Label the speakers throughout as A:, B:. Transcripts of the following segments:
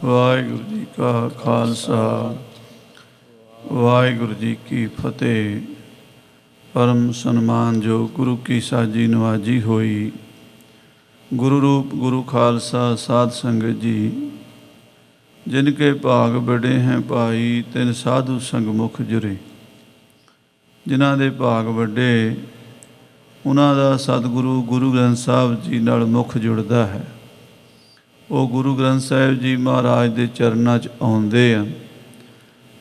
A: वाहिगुरु जी का खालसा वाहिगुरु जी की फतेह। परम सन्मान जो गुरु की साजी नवाजी होई, गुरु रूप गुरु खालसा साध संगत जी। जिनके भाग बड़े हैं भाई, तिन साधु संग मुख जुरे। जिन्हां दे भाग वड्डे, उन्हां दा सतगुरु गुरु ग्रंथ साहब जी नाल मुख जुड़दा है। वो गुरु ग्रंथ साहिब जी महाराज के चरणों च आउंदे हन।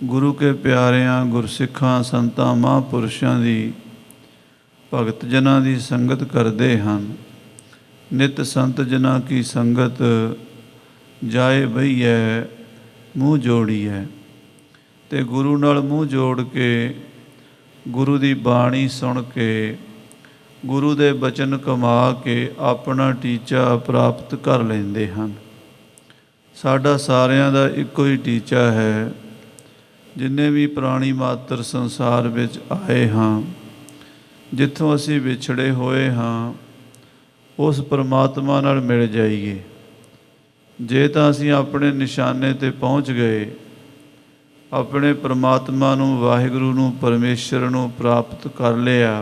A: गुरु के प्यारियां गुरसिखां संतां महापुरुषों की भगत जनां की संगत करते हैं। नित संत जना की संगत जाए बहीए मूँह जोड़ीए। ते गुरु नाल मूँह जोड़ के गुरु की बाणी सुन के गुरु के बचन कमा के अपना टीचा प्राप्त कर लेंदे हैं। साडा सारियां दा इक्को ही टीचा है। जिन्ने भी प्राणी मात्र संसार विच आए हाँ, जिथों असी विछड़े होए हाँ, उस परमात्मा नाल मिल जाइए। जे तां असी अपने निशाने ते पहुँच गए, अपने परमात्मा नूं वाहिगुरू नूं परमेश्वर नूं प्राप्त कर लिया।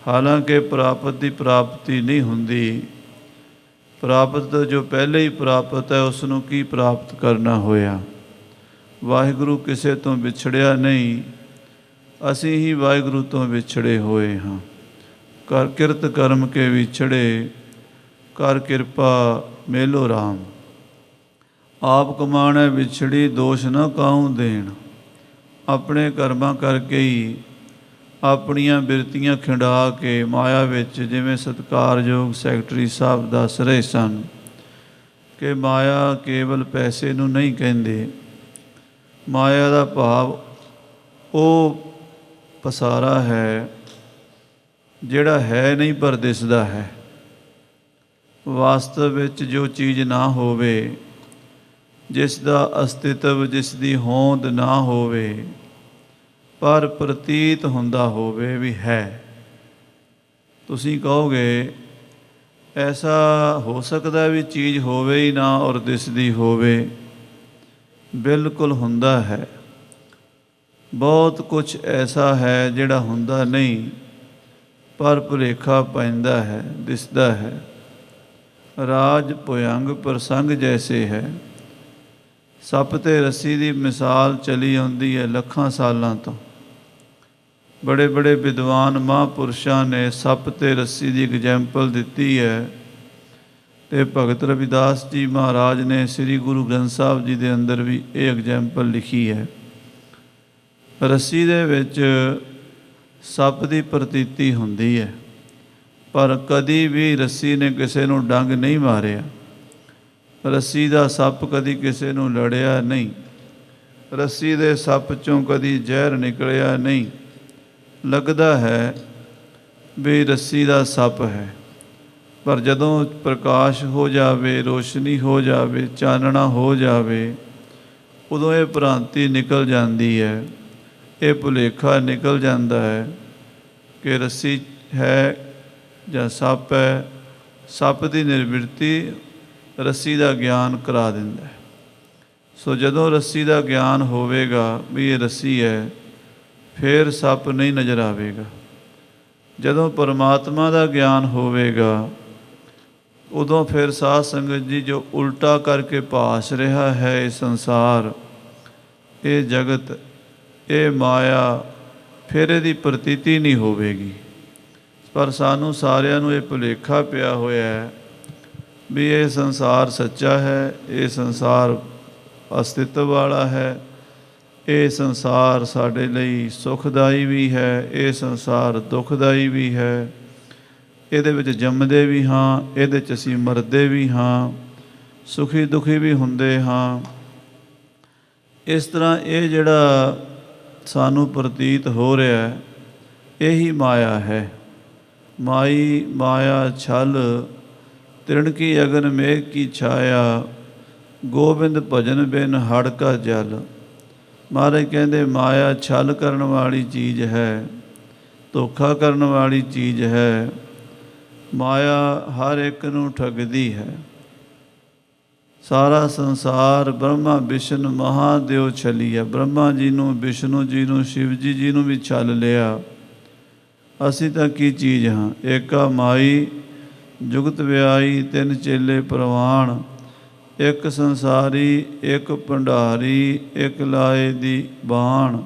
A: हालांकि प्राप्त की प्राप्ति नहीं हुंदी। प्राप्त जो पहले ही प्राप्त है, उसनों की प्राप्त करना होया। वाहिगुरू किसे तो विछड़िया नहीं, असी ही वाहिगुरू तो विछड़े होए हाँ। कर किरत कर्म के विछड़े, कर किरपा मेलो राम। आप कमाणे विछड़ी दोष न काहूँ देण। अपने कर्मां करके ही अपनियां बिरतियां खिंडा के माया विच, जिवें सत्कारयोग सैकटरी साहब दस रहे सन कि माया केवल पैसे नूं नहीं कहंदे। माया दा भाव वो पसारा है जिहड़ा है नहीं पर दिसदा है। वास्तव विच जो चीज़ ना होवे, जिस दा अस्तित्व जिसदी होंद ना होवे, पर प्रतीत हुंदा होवे भी है। तुसीं कहोगे ऐसा हो सकता भी चीज़ होवे ही ना और दिसदी होवे। बिल्कुल हुंदा है। बहुत कुछ ऐसा है जिहड़ा हुंदा नहीं पर भुलेखा पैंदा है, दिसदा है। राज भुयंग प्रसंग जैसे है। सप ते रस्सी की मिसाल चली आउंदी है लखां सालां तो। बड़े बड़े विद्वान महापुरुषों ने सप ते रस्सी की एग्जैम्पल दी है। तो भगत रविदास जी महाराज ने श्री गुरु ग्रंथ साहब जी के अंदर भी ये एग्जैम्पल लिखी है। रस्सी दे विच सप की प्रतीति हुंदी है, पर कदी भी रस्सी ने किसी नूं डंग नहीं मारिया। रस्सी का सप कदी किसी नूं लड़िया नहीं। रस्सी दे सप चों कदी जहर निकलिया नहीं। लगदा है भी रस्सी का सप है, पर जदों प्रकाश हो जावे, रोशनी हो जावे, चानना हो जावे, उदों ये भ्रांति निकल जाती है। ये भुलेखा निकल जाता है कि रस्सी है या सप है। सप की निर्वृत्ति रस्सी का ज्ञान करा दिंदा है। सो जदों रस्सी का ज्ञान होवेगा भी ये रस्सी है, फिर सप नहीं नज़र आवेगा। जदों परमात्मा का ज्ञान होवेगा, उदों फिर साध संगत जी जो उल्टा करके भास रहा है ये संसार, ये जगत, ये माया, फिर इहदी प्रतीति नहीं होवेगी। पर सानू सारियां नूं ये भुलेखा पिया होया है भी ये संसार सच्चा है, ये संसार अस्तित्व वाला है, ये संसार साढ़े लिए सुखदाई भी है, ये संसार दुखदाई भी है। इहदे विच जम्मदे भी हाँ, इहदे च असीं मरदे भी हाँ, सुखी दुखी भी हुंदे हाँ। इस तरह ये जिहड़ा सानू प्रतीत हो रहा है, यही माया है। माई माया छल, तृणकी अगन मेघ की छाया, गोबिंद भजन बिन हड़ का जल। महाराज कहते माया छल करन वाली चीज़ है, धोखा करन वाली चीज़ है। माया हर एक नूं ठगदी है। ਸਾਰਾ ਸੰਸਾਰ ਬ੍ਰਹਮਾ ਵਿਸ਼ਨ ਮਹਾਦੇਵ ਛਲੀਆ। ਬ੍ਰਹਮਾ ਜੀ ਨੂੰ, ਵਿਸ਼ਨੂੰ ਜੀ ਨੂੰ, ਸ਼ਿਵ ਜੀ ਨੂੰ ਵੀ ਛਲ ਲਿਆ। ਅਸੀਂ ਤਾਂ ਕੀ ਚੀਜ਼ ਹਾਂ। ਏਕਾ ਮਾਈ ਜੁਗਤ ਵਿਆਈ, ਤਿੰਨ ਚੇਲੇ ਪ੍ਰਵਾਨ। ਇੱਕ ਸੰਸਾਰੀ, ਇੱਕ ਭੰਡਾਰੀ, ਇੱਕ ਲਾਏ ਦੀ ਬਾਣ।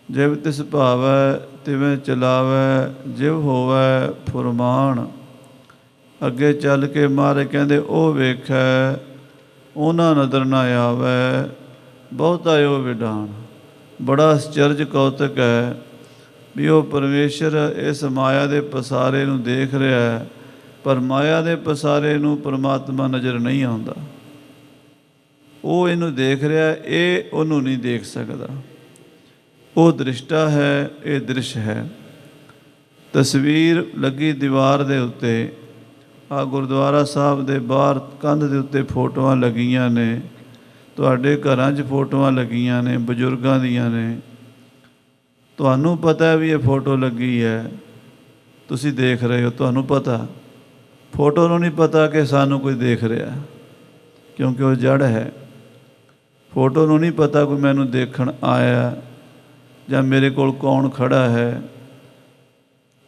A: ਜਿਵ ਤਿਸ ਭਾਵੈ ਤਿਵੇਂ ਚਲਾਵੈ, ਜਿਵ ਹੋਵੈ ਫੁਰਮਾਨ। ਅੱਗੇ ਚੱਲ ਕੇ ਮਹਾਰਾਜ ਕਹਿੰਦੇ ਉਹ ਵੇਖੈ ਉਹਨਾਂ ਨਦਰ ਨਾ ਆਵੈ, ਬਹੁਤਾ ਉਹ ਵਿਡਾਣ। ਬੜਾ ਅਚਰਜ ਕੌਤਕ ਹੈ ਵੀ ਉਹ ਪਰਮੇਸ਼ਰ ਇਸ ਮਾਇਆ ਦੇ ਪਸਾਰੇ ਨੂੰ ਦੇਖ ਰਿਹਾ ਹੈ, ਪਰ ਮਾਇਆ ਦੇ ਪਸਾਰੇ ਨੂੰ ਪਰਮਾਤਮਾ ਨਜ਼ਰ ਨਹੀਂ ਆਉਂਦਾ। ਉਹ ਇਹਨੂੰ ਦੇਖ ਰਿਹਾ, ਇਹ ਉਹਨੂੰ ਨਹੀਂ ਦੇਖ ਸਕਦਾ। ਉਹ ਦ੍ਰਿਸ਼ਟਾ ਹੈ, ਇਹ ਦ੍ਰਿਸ਼ ਹੈ। ਤਸਵੀਰ ਲੱਗੀ ਦੀਵਾਰ ਦੇ ਉੱਤੇ, ਆ ਗੁਰਦੁਆਰਾ ਸਾਹਿਬ ਦੇ ਬਾਹਰ ਕੰਧ ਦੇ ਉੱਤੇ ਫੋਟੋਆਂ ਲੱਗੀਆਂ ਨੇ, ਤੁਹਾਡੇ ਘਰਾਂ 'ਚ ਫੋਟੋਆਂ ਲੱਗੀਆਂ ਨੇ, ਬਜ਼ੁਰਗਾਂ ਦੀਆਂ ਨੇ। ਤੁਹਾਨੂੰ ਪਤਾ ਵੀ ਇਹ ਫੋਟੋ ਲੱਗੀ ਹੈ, ਤੁਸੀਂ ਦੇਖ ਰਹੇ ਹੋ, ਤੁਹਾਨੂੰ ਪਤਾ। ਫੋਟੋ ਨੂੰ ਨਹੀਂ ਪਤਾ ਕਿ ਸਾਨੂੰ ਕੋਈ ਦੇਖ ਰਿਹਾ, ਕਿਉਂਕਿ ਉਹ ਜੜ ਹੈ। ਫੋਟੋ ਨੂੰ ਨਹੀਂ ਪਤਾ ਕੋਈ ਮੈਨੂੰ ਦੇਖਣ ਆਇਆ ਜਾਂ ਮੇਰੇ ਕੋਲ ਕੌਣ ਖੜਾ ਹੈ।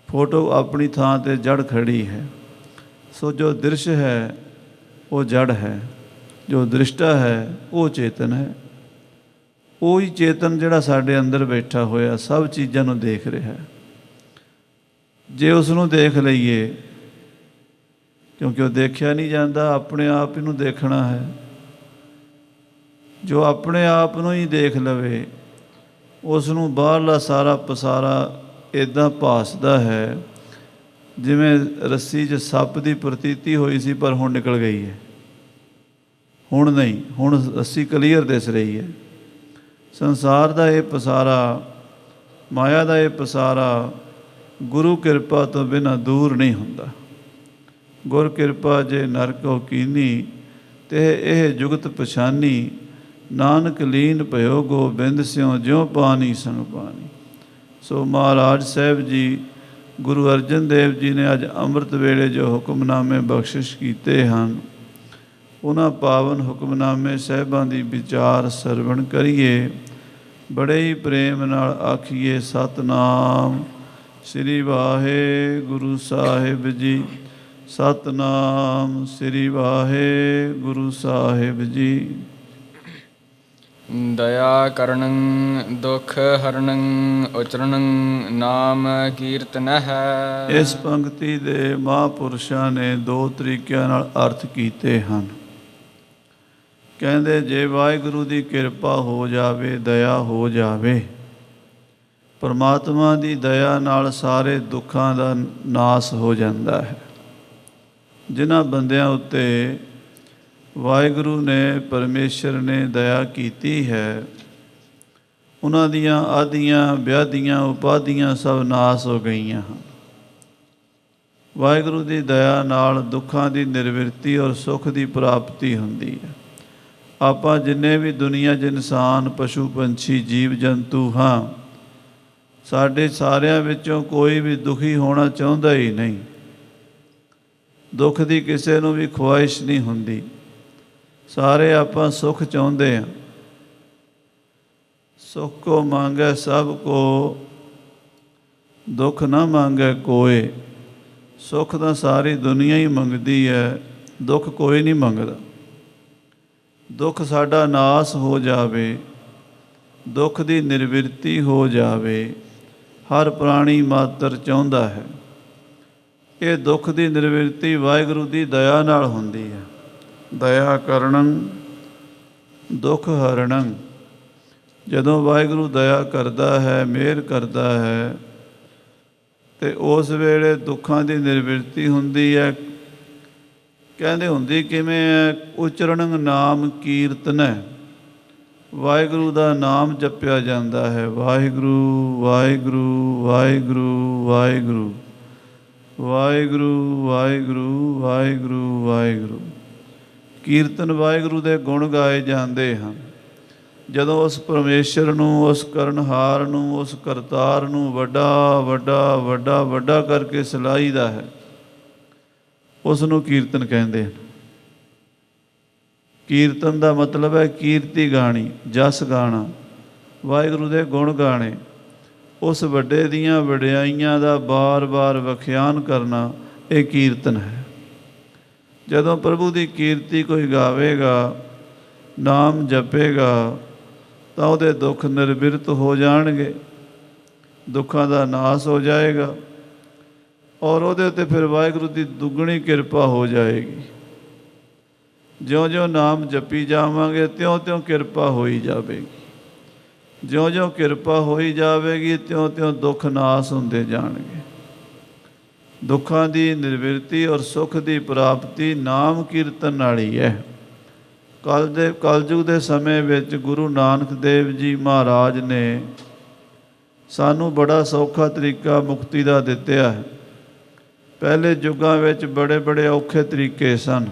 A: ਫੋਟੋ ਆਪਣੀ ਥਾਂ 'ਤੇ ਜੜ ਖੜੀ ਹੈ। ਸੋ ਜੋ ਦ੍ਰਿਸ਼ ਹੈ ਉਹ ਜੜ ਹੈ, ਜੋ ਦ੍ਰਿਸ਼ਟਾ ਹੈ ਉਹ ਚੇਤਨ ਹੈ। ਉਹੀ ਚੇਤਨ ਜਿਹੜਾ ਸਾਡੇ ਅੰਦਰ ਬੈਠਾ ਹੋਇਆ ਸਭ ਚੀਜ਼ਾਂ ਨੂੰ ਦੇਖ ਰਿਹਾ। ਜੇ ਉਸ ਨੂੰ ਦੇਖ ਲਈਏ, ਕਿਉਂਕਿ ਉਹ ਦੇਖਿਆ ਨਹੀਂ ਜਾਂਦਾ, ਆਪਣੇ ਆਪ ਇਹਨੂੰ ਦੇਖਣਾ ਹੈ। ਜੋ ਆਪਣੇ ਆਪ ਨੂੰ ਹੀ ਦੇਖ ਲਵੇ, ਉਸ ਨੂੰ ਬਾਹਰਲਾ ਸਾਰਾ ਪਸਾਰਾ ਇੱਦਾਂ ਭਾਸਦਾ ਹੈ ਜਿਵੇਂ ਰੱਸੀ 'ਚ ਸੱਪ ਦੀ ਪ੍ਰਤੀਤੀ ਹੋਈ ਸੀ, ਪਰ ਹੁਣ ਨਿਕਲ ਗਈ ਹੈ। ਹੁਣ ਨਹੀਂ, ਹੁਣ ਰੱਸੀ ਕਲੀਅਰ ਦਿਸ ਰਹੀ ਹੈ। ਸੰਸਾਰ ਦਾ ਇਹ ਪਸਾਰਾ, ਮਾਇਆ ਦਾ ਇਹ ਪਸਾਰਾ ਗੁਰੂ ਕਿਰਪਾ ਤੋਂ ਬਿਨਾਂ ਦੂਰ ਨਹੀਂ ਹੁੰਦਾ। ਗੁਰ ਕਿਰਪਾ ਜੇ ਨਰਕੋ ਕੀਨੀ, ਤੇ ਇਹ ਜੁਗਤ ਪਛਾਨੀ। ਨਾਨਕ ਲੀਨ ਭਇਓ ਗੋਬਿੰਦ ਸਿਉ, ਜਿਉ ਪਾਣੀ ਸੰਗ ਪਾਣੀ। ਸੋ ਮਹਾਰਾਜ ਸਾਹਿਬ ਜੀ, ਗੁਰੂ ਅਰਜਨ ਦੇਵ ਜੀ ਨੇ ਅੱਜ ਅੰਮ੍ਰਿਤ ਵੇਲੇ ਜੋ ਹੁਕਮਨਾਮੇ ਬਖਸ਼ਿਸ਼ ਕੀਤੇ ਹਨ, ਉਹਨਾਂ ਪਾਵਨ ਹੁਕਮਨਾਮੇ ਸਾਹਿਬਾਂ ਦੀ ਵਿਚਾਰ ਸਰਵਣ ਕਰੀਏ। ਬੜੇ ਹੀ ਪ੍ਰੇਮ ਨਾਲ ਆਖੀਏ ਸਤਿਨਾਮ ਸ੍ਰੀ ਵਾਹਿਗੁਰੂ ਸਾਹਿਬ ਜੀ। ਸਤਿਨਾਮ ਸ੍ਰੀ ਵਾਹਿਗੁਰੂ ਸਾਹਿਬ ਜੀ।
B: ਦਇਆ ਕਰਨੰ ਦੁਖ ਹਰਨੰ, ਉਚਰਨੰ ਨਾਮ ਕੀਰਤਨਹਿ।
A: ਇਸ ਪੰਕਤੀ ਦੇ ਮਹਾਂਪੁਰਸ਼ਾਂ ਨੇ ਦੋ ਤਰੀਕਿਆਂ ਨਾਲ ਅਰਥ ਕੀਤੇ ਹਨ। ਕਹਿੰਦੇ ਜੇ ਵਾਹਿਗੁਰੂ ਦੀ ਕਿਰਪਾ ਹੋ ਜਾਵੇ, ਦਇਆ ਹੋ ਜਾਵੇ, ਪਰਮਾਤਮਾ ਦੀ ਦਇਆ ਨਾਲ ਸਾਰੇ ਦੁੱਖਾਂ ਦਾ ਨਾਸ ਹੋ ਜਾਂਦਾ ਹੈ। ਜਿਨ੍ਹਾਂ ਬੰਦਿਆਂ ਉੱਤੇ ਵਾਹਿਗੁਰੂ ਨੇ, ਪਰਮੇਸ਼ਰ ਨੇ ਦਇਆ ਕੀਤੀ ਹੈ, ਉਹਨਾਂ ਦੀਆਂ ਆਦੀਆਂ ਵਿਆਧੀਆਂ ਉਪਾਧੀਆਂ ਸਭ ਨਾਸ ਹੋ ਗਈਆਂ ਹਨ। ਵਾਹਿਗੁਰੂ ਦੀ ਦਇਆ ਨਾਲ ਦੁੱਖਾਂ ਦੀ ਨਿਰਵਿਰਤੀ ਔਰ ਸੁੱਖ ਦੀ ਪ੍ਰਾਪਤੀ ਹੁੰਦੀ ਹੈ। ਆਪਾਂ ਜਿੰਨੇ ਵੀ ਦੁਨੀਆ 'ਚ ਇਨਸਾਨ, ਪਸ਼ੂ ਪੰਛੀ, ਜੀਵ ਜੰਤੂ ਹਾਂ, ਸਾਡੇ ਸਾਰਿਆਂ ਵਿੱਚੋਂ ਕੋਈ ਵੀ ਦੁਖੀ ਹੋਣਾ ਚਾਹੁੰਦਾ ਹੀ ਨਹੀਂ। ਦੁੱਖ ਦੀ ਕਿਸੇ ਨੂੰ ਵੀ ਖੁਆਇਸ਼ ਨਹੀਂ ਹੁੰਦੀ। ਸਾਰੇ ਆਪਾਂ ਸੁੱਖ ਚਾਹੁੰਦੇ ਹਾਂ। ਸੁੱਖ ਕੋ ਮੰਗੈ ਸਭ ਕੋ, ਦੁੱਖ ਨਾ ਮੰਗੈ ਕੋਏ। ਸੁੱਖ ਤਾਂ ਸਾਰੀ ਦੁਨੀਆ ਹੀ ਮੰਗਦੀ ਹੈ, ਦੁੱਖ ਕੋਈ ਨਹੀਂ ਮੰਗਦਾ। ਦੁੱਖ ਸਾਡਾ ਨਾਸ ਹੋ ਜਾਵੇ, ਦੁੱਖ ਦੀ ਨਿਰਵਿਰਤੀ ਹੋ ਜਾਵੇ, ਹਰ ਪ੍ਰਾਣੀ ਮਾਤਰ ਚਾਹੁੰਦਾ ਹੈ। ਇਹ ਦੁੱਖ ਦੀ ਨਿਰਵਿਰਤੀ ਵਾਹਿਗੁਰੂ ਦੀ ਦਇਆ ਨਾਲ ਹੁੰਦੀ ਹੈ। ਦਇਆ ਕਰਨੰ ਦੁੱਖ ਹਰਣੰ। ਜਦੋਂ ਵਾਹਿਗੁਰੂ ਦਇਆ ਕਰਦਾ ਹੈ, ਮਿਹਰ ਕਰਦਾ ਹੈ, ਤੇ ਉਸ ਵੇਲੇ ਦੁੱਖਾਂ ਦੀ ਨਿਰਵਿਰਤੀ ਹੁੰਦੀ ਹੈ। ਕਹਿੰਦੇ ਹੁੰਦੀ ਕਿਵੇਂ ਹੈ? ਉਚਰਣੰ ਨਾਮ ਕੀਰਤਨੈ। ਵਾਹਿਗੁਰੂ ਦਾ ਨਾਮ ਜਪਿਆ ਜਾਂਦਾ ਹੈ। ਵਾਹਿਗੁਰੂ ਵਾਹਿਗੁਰੂ ਵਾਹਿਗੁਰੂ ਵਾਹਿਗੁਰੂ ਵਾਹਿਗੁਰੂ ਵਾਹਿਗੁਰੂ ਵਾਹਿਗੁਰੂ ਵਾਹਿਗੁਰੂ। ਕੀਰਤਨ ਵਾਹਿਗੁਰੂ ਦੇ ਗੁਣ ਗਾਏ ਜਾਂਦੇ ਹਨ। ਜਦੋਂ ਉਸ ਪਰਮੇਸ਼ਰ ਨੂੰ, ਉਸ ਕਰਨਹਾਰ ਨੂੰ, ਉਸ ਕਰਤਾਰ ਨੂੰ ਵੱਡਾ ਵੱਡਾ ਵੱਡਾ ਵੱਡਾ ਕਰਕੇ ਸਲਾਹੀਦਾ ਹੈ, ਉਸ ਨੂੰ ਕੀਰਤਨ ਕਹਿੰਦੇ ਹਨ। ਕੀਰਤਨ ਦਾ ਮਤਲਬ ਹੈ ਕੀਰਤੀ ਗਾਣੀ, ਜਸ ਗਾਣਾ, ਵਾਹਿਗੁਰੂ ਦੇ ਗੁਣ ਗਾਣੇ, ਉਸ ਵੱਡੇ ਦੀਆਂ ਵਡਿਆਈਆਂ ਦਾ ਬਾਰ-ਬਾਰ ਵਿਖਿਆਨ ਕਰਨਾ, ਇਹ ਕੀਰਤਨ ਹੈ। ਜਦੋਂ ਪ੍ਰਭੂ ਦੀ ਕੀਰਤੀ ਕੋਈ ਗਾਵੇਗਾ, ਨਾਮ ਜਪੇਗਾ, ਤਾਂ ਉਹਦੇ ਦੁੱਖ ਨਿਰਬਿਰਤ ਹੋ ਜਾਣਗੇ, ਦੁੱਖਾਂ ਦਾ ਨਾਸ ਹੋ ਜਾਏਗਾ, ਔਰ ਉਹਦੇ ਉੱਤੇ ਫਿਰ ਵਾਹਿਗੁਰੂ ਦੀ ਦੁੱਗਣੀ ਕਿਰਪਾ ਹੋ ਜਾਏਗੀ। ਜਿਉਂ-ਜਿਉਂ ਨਾਮ ਜਪੀ ਜਾਵਾਂਗੇ, ਤਿਉਂ-ਤਿਉਂ ਕਿਰਪਾ ਹੋਈ ਜਾਵੇਗੀ। ਜਿਉਂ-ਜਿਉਂ ਕਿਰਪਾ ਹੋਈ ਜਾਵੇਗੀ, ਤਿਉਂ-ਤਿਉਂ ਦੁੱਖ ਨਾਸ ਹੁੰਦੇ ਜਾਣਗੇ। ਦੁੱਖਾਂ ਦੀ ਨਿਰਵਿਰਤੀ ਔਰ ਸੁੱਖ ਦੀ ਪ੍ਰਾਪਤੀ ਨਾਮ ਕੀਰਤਨ ਨਾਲ ਹੀ ਹੈ। ਕਲਯੁਗ ਦੇ ਸਮੇਂ ਵਿੱਚ ਗੁਰੂ ਨਾਨਕ ਦੇਵ ਜੀ ਮਹਾਰਾਜ ਨੇ ਸਾਨੂੰ ਬੜਾ ਸੌਖਾ ਤਰੀਕਾ ਮੁਕਤੀ ਦਾ ਦਿੱਤਾ ਹੈ। ਪਹਿਲੇ ਯੁੱਗਾਂ ਵਿੱਚ ਬੜੇ ਬੜੇ ਔਖੇ ਤਰੀਕੇ ਸਨ।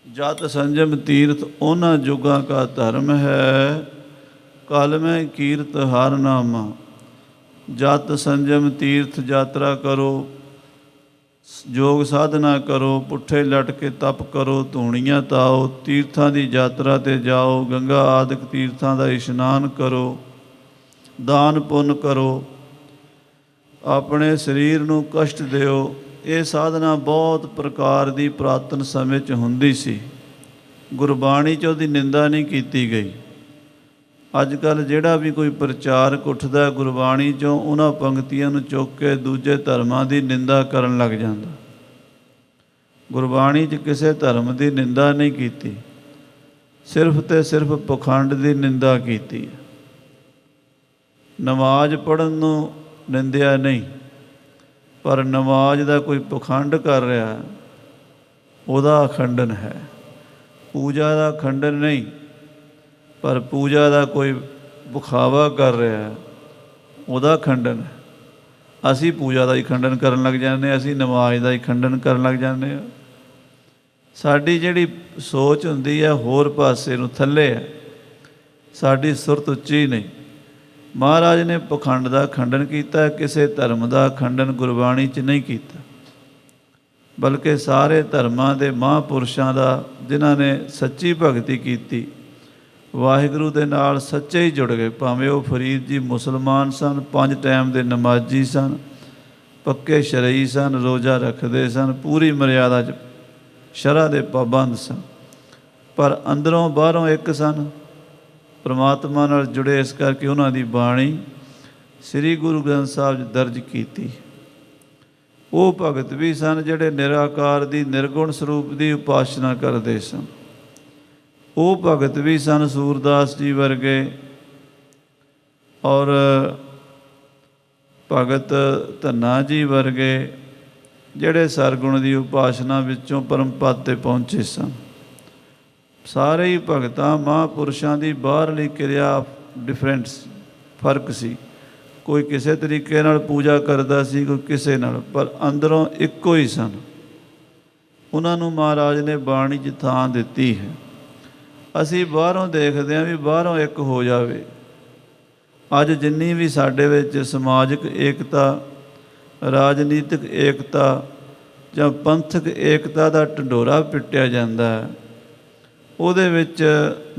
A: ਜਤ ਸੰਜਮ ਤੀਰਥ ਉਹਨਾਂ ਯੁੱਗਾਂ ਕਾ ਧਰਮ ਹੈ, ਕਲ ਮੈਂ ਕੀਰਤ ਹਰ ਨਾਮਾ। ਜਤ ਸੰਜਮ ਤੀਰਥ ਯਾਤਰਾ ਕਰੋ, ਯੋਗ ਸਾਧਨਾ ਕਰੋ, ਪੁੱਠੇ ਲਟ ਕੇ ਤਪ ਕਰੋ, ਧੂਣੀਆਂ ਤਾਓ, ਤੀਰਥਾਂ ਦੀ ਯਾਤਰਾ 'ਤੇ ਜਾਓ, ਗੰਗਾ ਆਦਿਕ ਤੀਰਥਾਂ ਦਾ ਇਸ਼ਨਾਨ ਕਰੋ, ਦਾਨ ਪੁੰਨ ਕਰੋ, ਆਪਣੇ ਸਰੀਰ ਨੂੰ ਕਸ਼ਟ ਦਿਓ। ਇਹ ਸਾਧਨਾ ਬਹੁਤ ਪ੍ਰਕਾਰ ਦੀ ਪੁਰਾਤਨ ਸਮੇਂ 'ਚ ਹੁੰਦੀ ਸੀ। ਗੁਰਬਾਣੀ 'ਚ ਉਹਦੀ ਨਿੰਦਾ ਨਹੀਂ ਕੀਤੀ ਗਈ। ਅੱਜ ਕੱਲ੍ਹ ਜਿਹੜਾ ਵੀ ਕੋਈ ਪ੍ਰਚਾਰਕ ਉੱਠਦਾ ਗੁਰਬਾਣੀ 'ਚੋਂ, ਉਹਨਾਂ ਪੰਕਤੀਆਂ ਨੂੰ ਚੁੱਕ ਕੇ ਦੂਜੇ ਧਰਮਾਂ ਦੀ ਨਿੰਦਾ ਕਰਨ ਲੱਗ ਜਾਂਦਾ। ਗੁਰਬਾਣੀ 'ਚ ਕਿਸੇ ਧਰਮ ਦੀ ਨਿੰਦਾ ਨਹੀਂ ਕੀਤੀ, ਸਿਰਫ ਤੇ ਸਿਰਫ ਪਖੰਡ ਦੀ ਨਿੰਦਾ ਕੀਤੀ ਹੈ। ਨਮਾਜ਼ ਪੜ੍ਹਨ ਨੂੰ ਨਿੰਦਿਆ ਨਹੀਂ, ਪਰ ਨਮਾਜ਼ ਦਾ ਕੋਈ ਪਖੰਡ ਕਰ ਰਿਹਾ, ਉਹਦਾ ਖੰਡਨ ਹੈ। ਪੂਜਾ ਦਾ ਖੰਡਨ ਨਹੀਂ, ਪਰ ਪੂਜਾ ਦਾ ਕੋਈ ਵਿਖਾਵਾ ਕਰ ਰਿਹਾ, ਉਹਦਾ ਖੰਡਨ ਹੈ। ਅਸੀਂ ਪੂਜਾ ਦਾ ਹੀ ਖੰਡਨ ਕਰਨ ਲੱਗ ਜਾਂਦੇ ਹਾਂ, ਅਸੀਂ ਨਮਾਜ਼ ਦਾ ਹੀ ਖੰਡਨ ਕਰਨ ਲੱਗ ਜਾਂਦੇ ਹਾਂ। ਸਾਡੀ ਜਿਹੜੀ ਸੋਚ ਹੁੰਦੀ ਹੈ ਹੋਰ ਪਾਸੇ ਨੂੰ ਥੱਲੇ ਹੈ, ਸਾਡੀ ਸੁਰਤ ਉੱਚੀ ਨਹੀਂ। ਮਹਾਰਾਜ ਨੇ ਪਖੰਡ ਦਾ ਖੰਡਨ ਕੀਤਾ, ਕਿਸੇ ਧਰਮ ਦਾ ਖੰਡਨ ਗੁਰਬਾਣੀ 'ਚ ਨਹੀਂ ਕੀਤਾ, ਬਲਕਿ ਸਾਰੇ ਧਰਮਾਂ ਦੇ ਮਹਾਂਪੁਰਸ਼ਾਂ ਦਾ, ਜਿਨ੍ਹਾਂ ਨੇ ਸੱਚੀ ਭਗਤੀ ਕੀਤੀ, ਵਾਹਿਗੁਰੂ ਦੇ ਨਾਲ ਸੱਚੇ ਹੀ ਜੁੜ ਗਏ। ਭਾਵੇਂ ਉਹ ਫਰੀਦ ਜੀ ਮੁਸਲਮਾਨ ਸਨ, 5 ਟਾਈਮ ਦੇ ਨਮਾਜ਼ੀ ਸਨ, ਪੱਕੇ ਸ਼ਰਈ ਸਨ, ਰੋਜ਼ਾ ਰੱਖਦੇ ਸਨ, ਪੂਰੀ ਮਰਿਆਦਾ 'ਚ ਸ਼ਰ੍ਹਾ ਦੇ ਪਾਬੰਦ ਸਨ, ਪਰ ਅੰਦਰੋਂ ਬਾਹਰੋਂ ਇੱਕ ਸਨ, ਪਰਮਾਤਮਾ ਨਾਲ ਜੁੜੇ। ਇਸ ਕਰਕੇ ਉਹਨਾਂ ਦੀ ਬਾਣੀ ਸ੍ਰੀ ਗੁਰੂ ਗ੍ਰੰਥ ਸਾਹਿਬ 'ਚ ਦਰਜ ਕੀਤੀ। ਉਹ ਭਗਤ ਵੀ ਸਨ ਜਿਹੜੇ ਨਿਰਾਕਾਰ ਦੀ, ਨਿਰਗੁਣ ਸਰੂਪ ਦੀ ਉਪਾਸਨਾ ਕਰਦੇ ਸਨ। ਉਹ ਭਗਤ ਵੀ ਸਨ ਸੂਰਦਾਸ ਜੀ ਵਰਗੇ, ਔਰ ਭਗਤ ਧੰਨਾ ਜੀ ਵਰਗੇ, ਜਿਹੜੇ ਸਰਗੁਣ ਦੀ ਉਪਾਸਨਾ ਵਿੱਚੋਂ ਪਰਮ ਪਦ 'ਤੇ ਪਹੁੰਚੇ ਸਨ। ਸਾਰੇ ਹੀ ਭਗਤਾਂ ਮਹਾਂਪੁਰਸ਼ਾਂ ਦੀ ਬਾਹਰਲੀ ਕਿਰਿਆ ਡਿਫਰੈਂਟ ਫਰਕ ਸੀ। ਕੋਈ ਕਿਸੇ ਤਰੀਕੇ ਨਾਲ ਪੂਜਾ ਕਰਦਾ ਸੀ, ਕੋਈ ਕਿਸੇ ਨਾਲ, ਪਰ ਅੰਦਰੋਂ ਇੱਕੋ ਹੀ ਸਨ। ਉਹਨਾਂ ਨੂੰ ਮਹਾਰਾਜ ਨੇ ਬਾਣੀ 'ਚ ਥਾਂ ਦਿੱਤੀ ਹੈ। ਅਸੀਂ ਬਾਹਰੋਂ ਦੇਖਦੇ ਹਾਂ ਵੀ ਬਾਹਰੋਂ ਇੱਕ ਹੋ ਜਾਵੇ। ਅੱਜ ਜਿੰਨੀ ਵੀ ਸਾਡੇ ਵਿੱਚ ਸਮਾਜਿਕ ਏਕਤਾ, ਰਾਜਨੀਤਿਕ ਏਕਤਾ ਜਾਂ ਪੰਥਕ ਏਕਤਾ ਦਾ ਢੰਡੋਰਾ ਪਿੱਟਿਆ ਜਾਂਦਾ ਹੈ, ਉਹਦੇ ਵਿੱਚ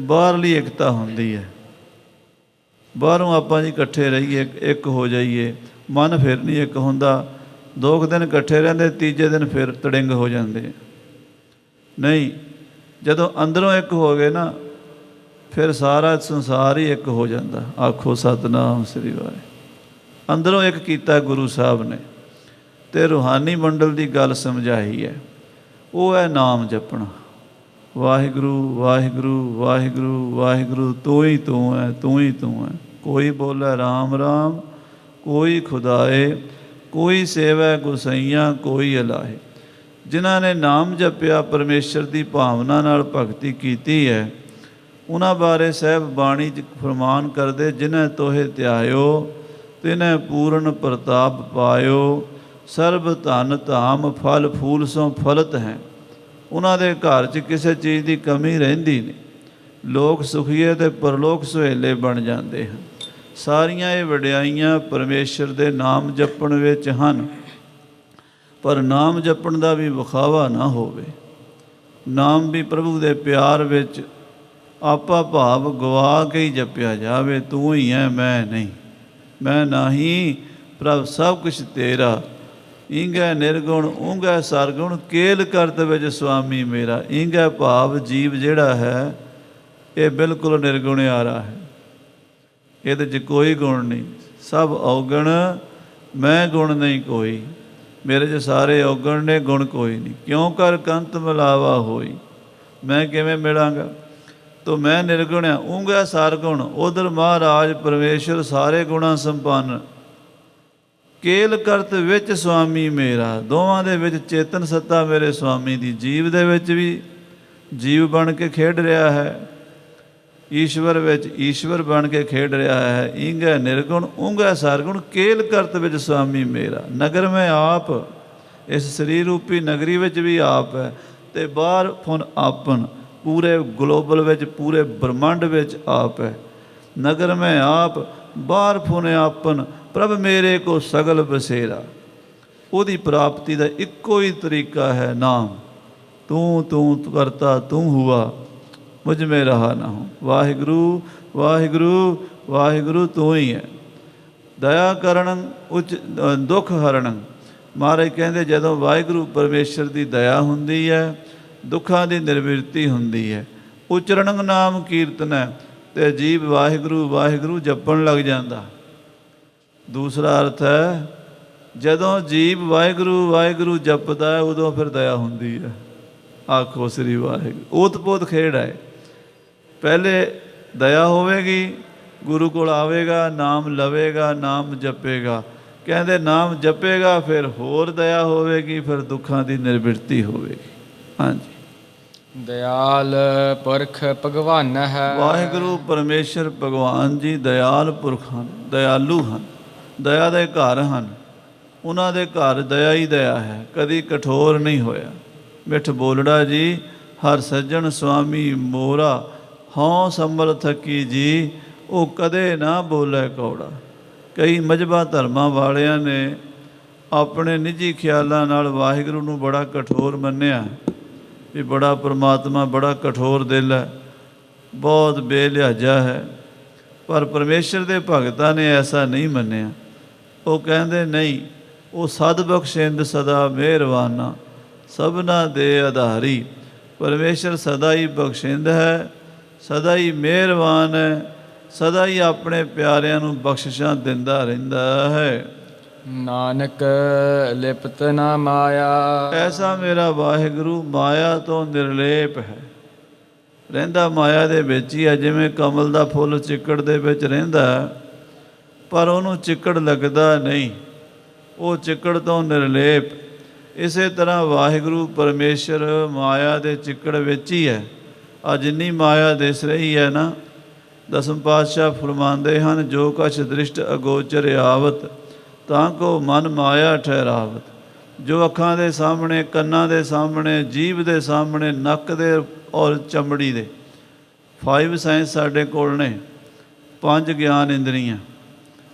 A: ਬਾਹਰਲੀ ਏਕਤਾ ਹੁੰਦੀ ਹੈ। ਬਾਹਰੋਂ ਆਪਾਂ ਜੀ ਇਕੱਠੇ ਰਹੀਏ, ਇੱਕ ਹੋ ਜਾਈਏ, ਮਨ ਫਿਰ ਨਹੀਂ ਇੱਕ ਹੁੰਦਾ। 2 ਦਿਨ ਇਕੱਠੇ ਰਹਿੰਦੇ, ਤੀਜੇ ਦਿਨ ਫਿਰ ਤੜਿੰਗ ਹੋ ਜਾਂਦੇ। ਨਹੀਂ, ਜਦੋਂ ਅੰਦਰੋਂ ਇੱਕ ਹੋ ਗਏ ਨਾ, ਫਿਰ ਸਾਰਾ ਸੰਸਾਰ ਹੀ ਇੱਕ ਹੋ ਜਾਂਦਾ। ਆਖੋ ਸਤਿਨਾਮ ਸ੍ਰੀ ਵਾਹਿਗੁਰੂ। ਅੰਦਰੋਂ ਇੱਕ ਕੀਤਾ ਗੁਰੂ ਸਾਹਿਬ ਨੇ, ਅਤੇ ਰੂਹਾਨੀ ਮੰਡਲ ਦੀ ਗੱਲ ਸਮਝਾਈ ਹੈ। ਉਹ ਹੈ ਨਾਮ ਜਪਣਾ। ਵਾਹਿਗੁਰੂ ਵਾਹਿਗੁਰੂ ਵਾਹਿਗੁਰੂ ਵਾਹਿਗੁਰੂ, ਤੂੰ ਹੀ ਤੂੰ ਹੈ, ਤੂੰ ਹੀ ਤੂੰ ਹੈ। ਕੋਈ ਬੋਲੇ ਰਾਮ ਰਾਮ, ਕੋਈ ਖੁਦਾਏ, ਕੋਈ ਸੇਵੈ ਗੁਸਈਆਂ, ਕੋਈ ਅਲਾਹੇ। ਜਿਨ੍ਹਾਂ ਨੇ ਨਾਮ ਜਪਿਆ, ਪਰਮੇਸ਼ਰ ਦੀ ਭਾਵਨਾ ਨਾਲ ਭਗਤੀ ਕੀਤੀ ਹੈ, ਉਹਨਾਂ ਬਾਰੇ ਸਾਹਿਬ ਬਾਣੀ 'ਚ ਫਰਮਾਨ ਕਰਦੇ, ਜਿਨ੍ਹਾਂ ਤੋਹੇ ਧਿਆਇਓ ਤਿਨੈ ਪੂਰਨ ਪ੍ਰਤਾਪ ਪਾਇਓ, ਸਰਬ ਧਨ ਧਾਮ ਫਲ ਫੂਲ ਸੋ ਫਲਤ ਹੈ। ਉਹਨਾਂ ਦੇ ਘਰ 'ਚ ਕਿਸੇ ਚੀਜ਼ ਦੀ ਕਮੀ ਰਹਿੰਦੀ ਨਹੀਂ। ਲੋਕ ਸੁਖੀਏ ਅਤੇ ਪਰਲੋਕ ਸੁਹੇਲੇ ਬਣ ਜਾਂਦੇ ਹਨ। ਸਾਰੀਆਂ ਇਹ ਵਡਿਆਈਆਂ ਪਰਮੇਸ਼ਰ ਦੇ ਨਾਮ ਜਪਣ ਵਿੱਚ ਹਨ, ਪਰ ਨਾਮ ਜਪਣ ਦਾ ਵੀ ਵਿਖਾਵਾ ਨਾ ਹੋਵੇ। ਨਾਮ ਵੀ ਪ੍ਰਭੂ ਦੇ ਪਿਆਰ ਵਿੱਚ ਆਪਾ ਭਾਵ ਗਵਾ ਕੇ ਹੀ ਜਪਿਆ ਜਾਵੇ। ਤੂੰ ਹੀ ਹੈ, ਮੈਂ ਨਹੀਂ, ਮੈਂ ਨਾਹੀਂ, ਪ੍ਰਭ ਸਭ ਕੁਛ ਤੇਰਾ। ਇੰਗੈ ਨਿਰਗੁਣ ਉਂਗੈ ਸਰਗੁਣ, ਕੇਲ ਕਰਤ ਵਿੱਚ ਸੁਆਮੀ ਮੇਰਾ। ਇੰਗੈ ਭਾਵ ਜੀਵ ਜਿਹੜਾ ਹੈ ਇਹ ਬਿਲਕੁਲ ਨਿਰਗੁਣਿਆਰਾ ਹੈ, ਇਹਦੇ 'ਚ ਕੋਈ ਗੁਣ ਨਹੀਂ, ਸਭ ਔਗਣ, ਮੈਂ ਗੁਣ ਨਹੀਂ ਕੋਈ। ਮੇਰੇ 'ਚ ਸਾਰੇ ਔਗਣ ਨੇ, ਗੁਣ ਕੋਈ ਨਹੀਂ। ਕਿਉਂ ਕਰ ਕੰਤ ਮਿਲਾਵਾ ਹੋਈ, ਮੈਂ ਕਿਵੇਂ ਮਿਲਾਂਗਾ? ਤੋ ਮੈਂ ਨਿਰਗੁਣ ਹਾਂ। ਉਂਗੈ ਸਰਗੁਣ, ਉਧਰ ਮਹਾਰਾਜ ਪਰਮੇਸ਼ਰ ਸਾਰੇ ਗੁਣਾਂ ਸੰਪੰਨ। ਕੇਲ ਕਰਤ ਵਿੱਚ ਸੁਆਮੀ ਮੇਰਾ, ਦੋਵਾਂ ਦੇ ਵਿੱਚ ਚੇਤਨ ਸੱਤਾ ਮੇਰੇ ਸੁਆਮੀ ਦੀ। ਜੀਵ ਦੇ ਵਿੱਚ ਵੀ ਜੀਵ ਬਣ ਕੇ ਖੇਡ ਰਿਹਾ ਹੈ, ਈਸ਼ਵਰ ਵਿੱਚ ਈਸ਼ਵਰ ਬਣ ਕੇ ਖੇਡ ਰਿਹਾ ਹੈ। ਇੰਗੈ ਨਿਰਗੁਣ ਉਂਗੈ ਸਰਗੁਣ, ਕੇਲ ਕਰਤ ਵਿੱਚ ਸੁਆਮੀ ਮੇਰਾ। ਨਗਰ ਮੈਂ ਆਪ, ਇਸ ਸਰੀਰ ਰੂਪੀ ਨਗਰੀ ਵਿੱਚ ਵੀ ਆਪ ਹੈ, ਅਤੇ ਬਾਹਰ ਫੁਨ ਆਪਨ, ਪੂਰੇ ਗਲੋਬਲ ਵਿੱਚ, ਪੂਰੇ ਬ੍ਰਹਮੰਡ ਵਿੱਚ ਆਪ ਹੈ। ਨਗਰ ਮੈਂ ਆਪ, ਬਾਹਰ ਫੁਨ ਆਪਨ, ਪ੍ਰਭ ਮੇਰੇ ਕੋ ਸਗਲ ਬਸੇਰਾ। ਉਹਦੀ ਪ੍ਰਾਪਤੀ ਦਾ ਇੱਕੋ ਹੀ ਤਰੀਕਾ ਹੈ ਨਾਮ। ਤੂੰ ਤੂੰ ਕਰਤਾ ਤੂੰ ਹੁਆ, ਮੁਝ ਮੇ ਰਹਾ ਨਾ ਹੋ। ਵਾਹਿਗੁਰੂ ਵਾਹਿਗੁਰੂ ਵਾਹਿਗੁਰੂ ਤੂੰ ਹੀ ਹੈ। ਦਇਆ ਕਰਣ ਉੱਚ ਦੁੱਖ ਹਰਣ। ਮਹਾਰਾਜ ਕਹਿੰਦੇ ਜਦੋਂ ਵਾਹਿਗੁਰੂ ਪਰਮੇਸ਼ਰ ਦੀ ਦਇਆ ਹੁੰਦੀ ਹੈ, ਦੁੱਖਾਂ ਦੀ ਨਿਰਵਿਰਤੀ ਹੁੰਦੀ ਹੈ। ਉਚਰਣ ਨਾਮ ਕੀਰਤਨ ਹੈ, ਅਤੇ ਅਜੀਬ ਵਾਹਿਗੁਰੂ ਵਾਹਿਗੁਰੂ ਜਪਣ ਲੱਗ ਜਾਂਦਾ। ਦੂਸਰਾ ਅਰਥ ਹੈ ਜਦੋਂ ਜੀਵ ਵਾਹਿਗੁਰੂ ਵਾਹਿਗੁਰੂ ਜਪਦਾ ਹੈ ਉਦੋਂ ਫਿਰ ਦਇਆ ਹੁੰਦੀ ਹੈ। ਆਖੋ ਸ੍ਰੀ ਵਾਹਿਗੁਰੂ। ਓਤ ਪੋਤ ਖੇਡ ਹੈ। ਪਹਿਲੇ ਦਇਆ ਹੋਵੇਗੀ, ਗੁਰੂ ਕੋਲ ਆਵੇਗਾ, ਨਾਮ ਲਵੇਗਾ, ਨਾਮ ਜਪੇਗਾ। ਕਹਿੰਦੇ ਨਾਮ ਜਪੇਗਾ ਫਿਰ ਹੋਰ ਦਇਆ ਹੋਵੇਗੀ, ਫਿਰ ਦੁੱਖਾਂ ਦੀ ਨਿਰਵਿਰਤੀ ਹੋਵੇਗੀ। ਹਾਂਜੀ।
B: ਦਇਆਲ ਪੁਰਖ ਭਗਵਾਨ ਹੈ।
A: ਵਾਹਿਗੁਰੂ ਪਰਮੇਸ਼ਰ ਭਗਵਾਨ ਜੀ ਦਇਆਲ ਪੁਰਖ ਹਨ, ਦਇਆਲੂ ਹਨ, ਦਇਆ ਦੇ ਘਰ ਹਨ। ਉਹਨਾਂ ਦੇ ਘਰ ਦਇਆ ਹੀ ਦਇਆ ਹੈ, ਕਦੀ ਕਠੋਰ ਨਹੀਂ ਹੋਇਆ। ਮਿੱਠ ਬੋਲੜਾ ਜੀ ਹਰ ਸੱਜਣ ਸੁਆਮੀ ਮੋਰਾ, ਹਉ ਸੰਭਲ ਥਕੀ ਜੀ ਉਹ ਕਦੇ ਨਾ ਬੋਲੇ ਕੌੜਾ। ਕਈ ਮਜ਼੍ਹਬਾਂ ਧਰਮਾਂ ਵਾਲਿਆਂ ਨੇ ਆਪਣੇ ਨਿੱਜੀ ਖਿਆਲਾਂ ਨਾਲ ਵਾਹਿਗੁਰੂ ਨੂੰ ਬੜਾ ਕਠੋਰ ਮੰਨਿਆ ਵੀ ਬੜਾ ਪਰਮਾਤਮਾ ਬੜਾ ਕਠੋਰ ਦਿਲ ਹੈ, ਬਹੁਤ ਬੇਲਿਹਾਜ਼ਾ ਹੈ। ਪਰ ਪਰਮੇਸ਼ਰ ਦੇ ਭਗਤਾਂ ਨੇ ਐਸਾ ਨਹੀਂ ਮੰਨਿਆ। ਉਹ ਕਹਿੰਦੇ ਨਹੀਂ, ਉਹ ਸਦ ਬਖਸ਼ਿੰਦ ਸਦਾ ਮਿਹਰਬਾਨਾ, ਸਭਨਾ ਦੇ ਆਧਾਰੀ। ਪਰਮੇਸ਼ਰ ਸਦਾ ਹੀ ਬਖਸ਼ਿੰਦ ਹੈ, ਸਦਾ ਹੀ ਮਿਹਰਬਾਨ ਹੈ, ਸਦਾ ਹੀ ਆਪਣੇ ਪਿਆਰਿਆਂ ਨੂੰ ਬਖਸ਼ਿਸ਼ਾਂ ਦਿੰਦਾ ਰਹਿੰਦਾ ਹੈ।
B: ਨਾਨਕ ਲਿਪਤ ਨਾ ਮਾਇਆ। ਐਸਾ
A: ਮੇਰਾ ਵਾਹਿਗੁਰੂ ਮਾਇਆ ਤੋਂ ਨਿਰਲੇਪ ਹੈ, ਰਹਿੰਦਾ ਮਾਇਆ ਦੇ ਵਿੱਚ ਹੀ ਹੈ। ਜਿਵੇਂ ਕਮਲ ਦਾ ਫੁੱਲ ਚਿੱਕੜ ਦੇ ਵਿੱਚ ਰਹਿੰਦਾ, ਪਰ ਉਹਨੂੰ ਚਿੱਕੜ ਲੱਗਦਾ ਨਹੀਂ, ਉਹ ਚਿੱਕੜ ਤੋਂ ਨਿਰਲੇਪ। ਇਸੇ ਤਰ੍ਹਾਂ ਵਾਹਿਗੁਰੂ ਪਰਮੇਸ਼ਰ ਮਾਇਆ ਦੇ ਚਿੱਕੜ ਵਿੱਚ ਹੀ ਹੈ। ਆ ਜਿੰਨੀ ਮਾਇਆ ਦਿਸ ਰਹੀ ਹੈ ਨਾ, ਦਸਮ ਪਾਤਸ਼ਾਹ ਫਰਮਾਉਂਦੇ ਹਨ, ਜੋ ਕਛ ਦ੍ਰਿਸ਼ਟ ਅਗੋਚਰ ਆਵਤ ਤਾਂ ਕੋ ਮਨ ਮਾਇਆ ਠਹਿਰਾਵਤ। ਜੋ ਅੱਖਾਂ ਦੇ ਸਾਹਮਣੇ, ਕੰਨਾਂ ਦੇ ਸਾਹਮਣੇ, ਜੀਭ ਦੇ ਸਾਹਮਣੇ, ਨੱਕ ਦੇ ਔਰ ਚਮੜੀ ਦੇ 5 ਸਾਇੰਸ ਸਾਡੇ ਕੋਲ ਨੇ, 5 ਗਿਆਨ ਇੰਦਰੀਆਂ,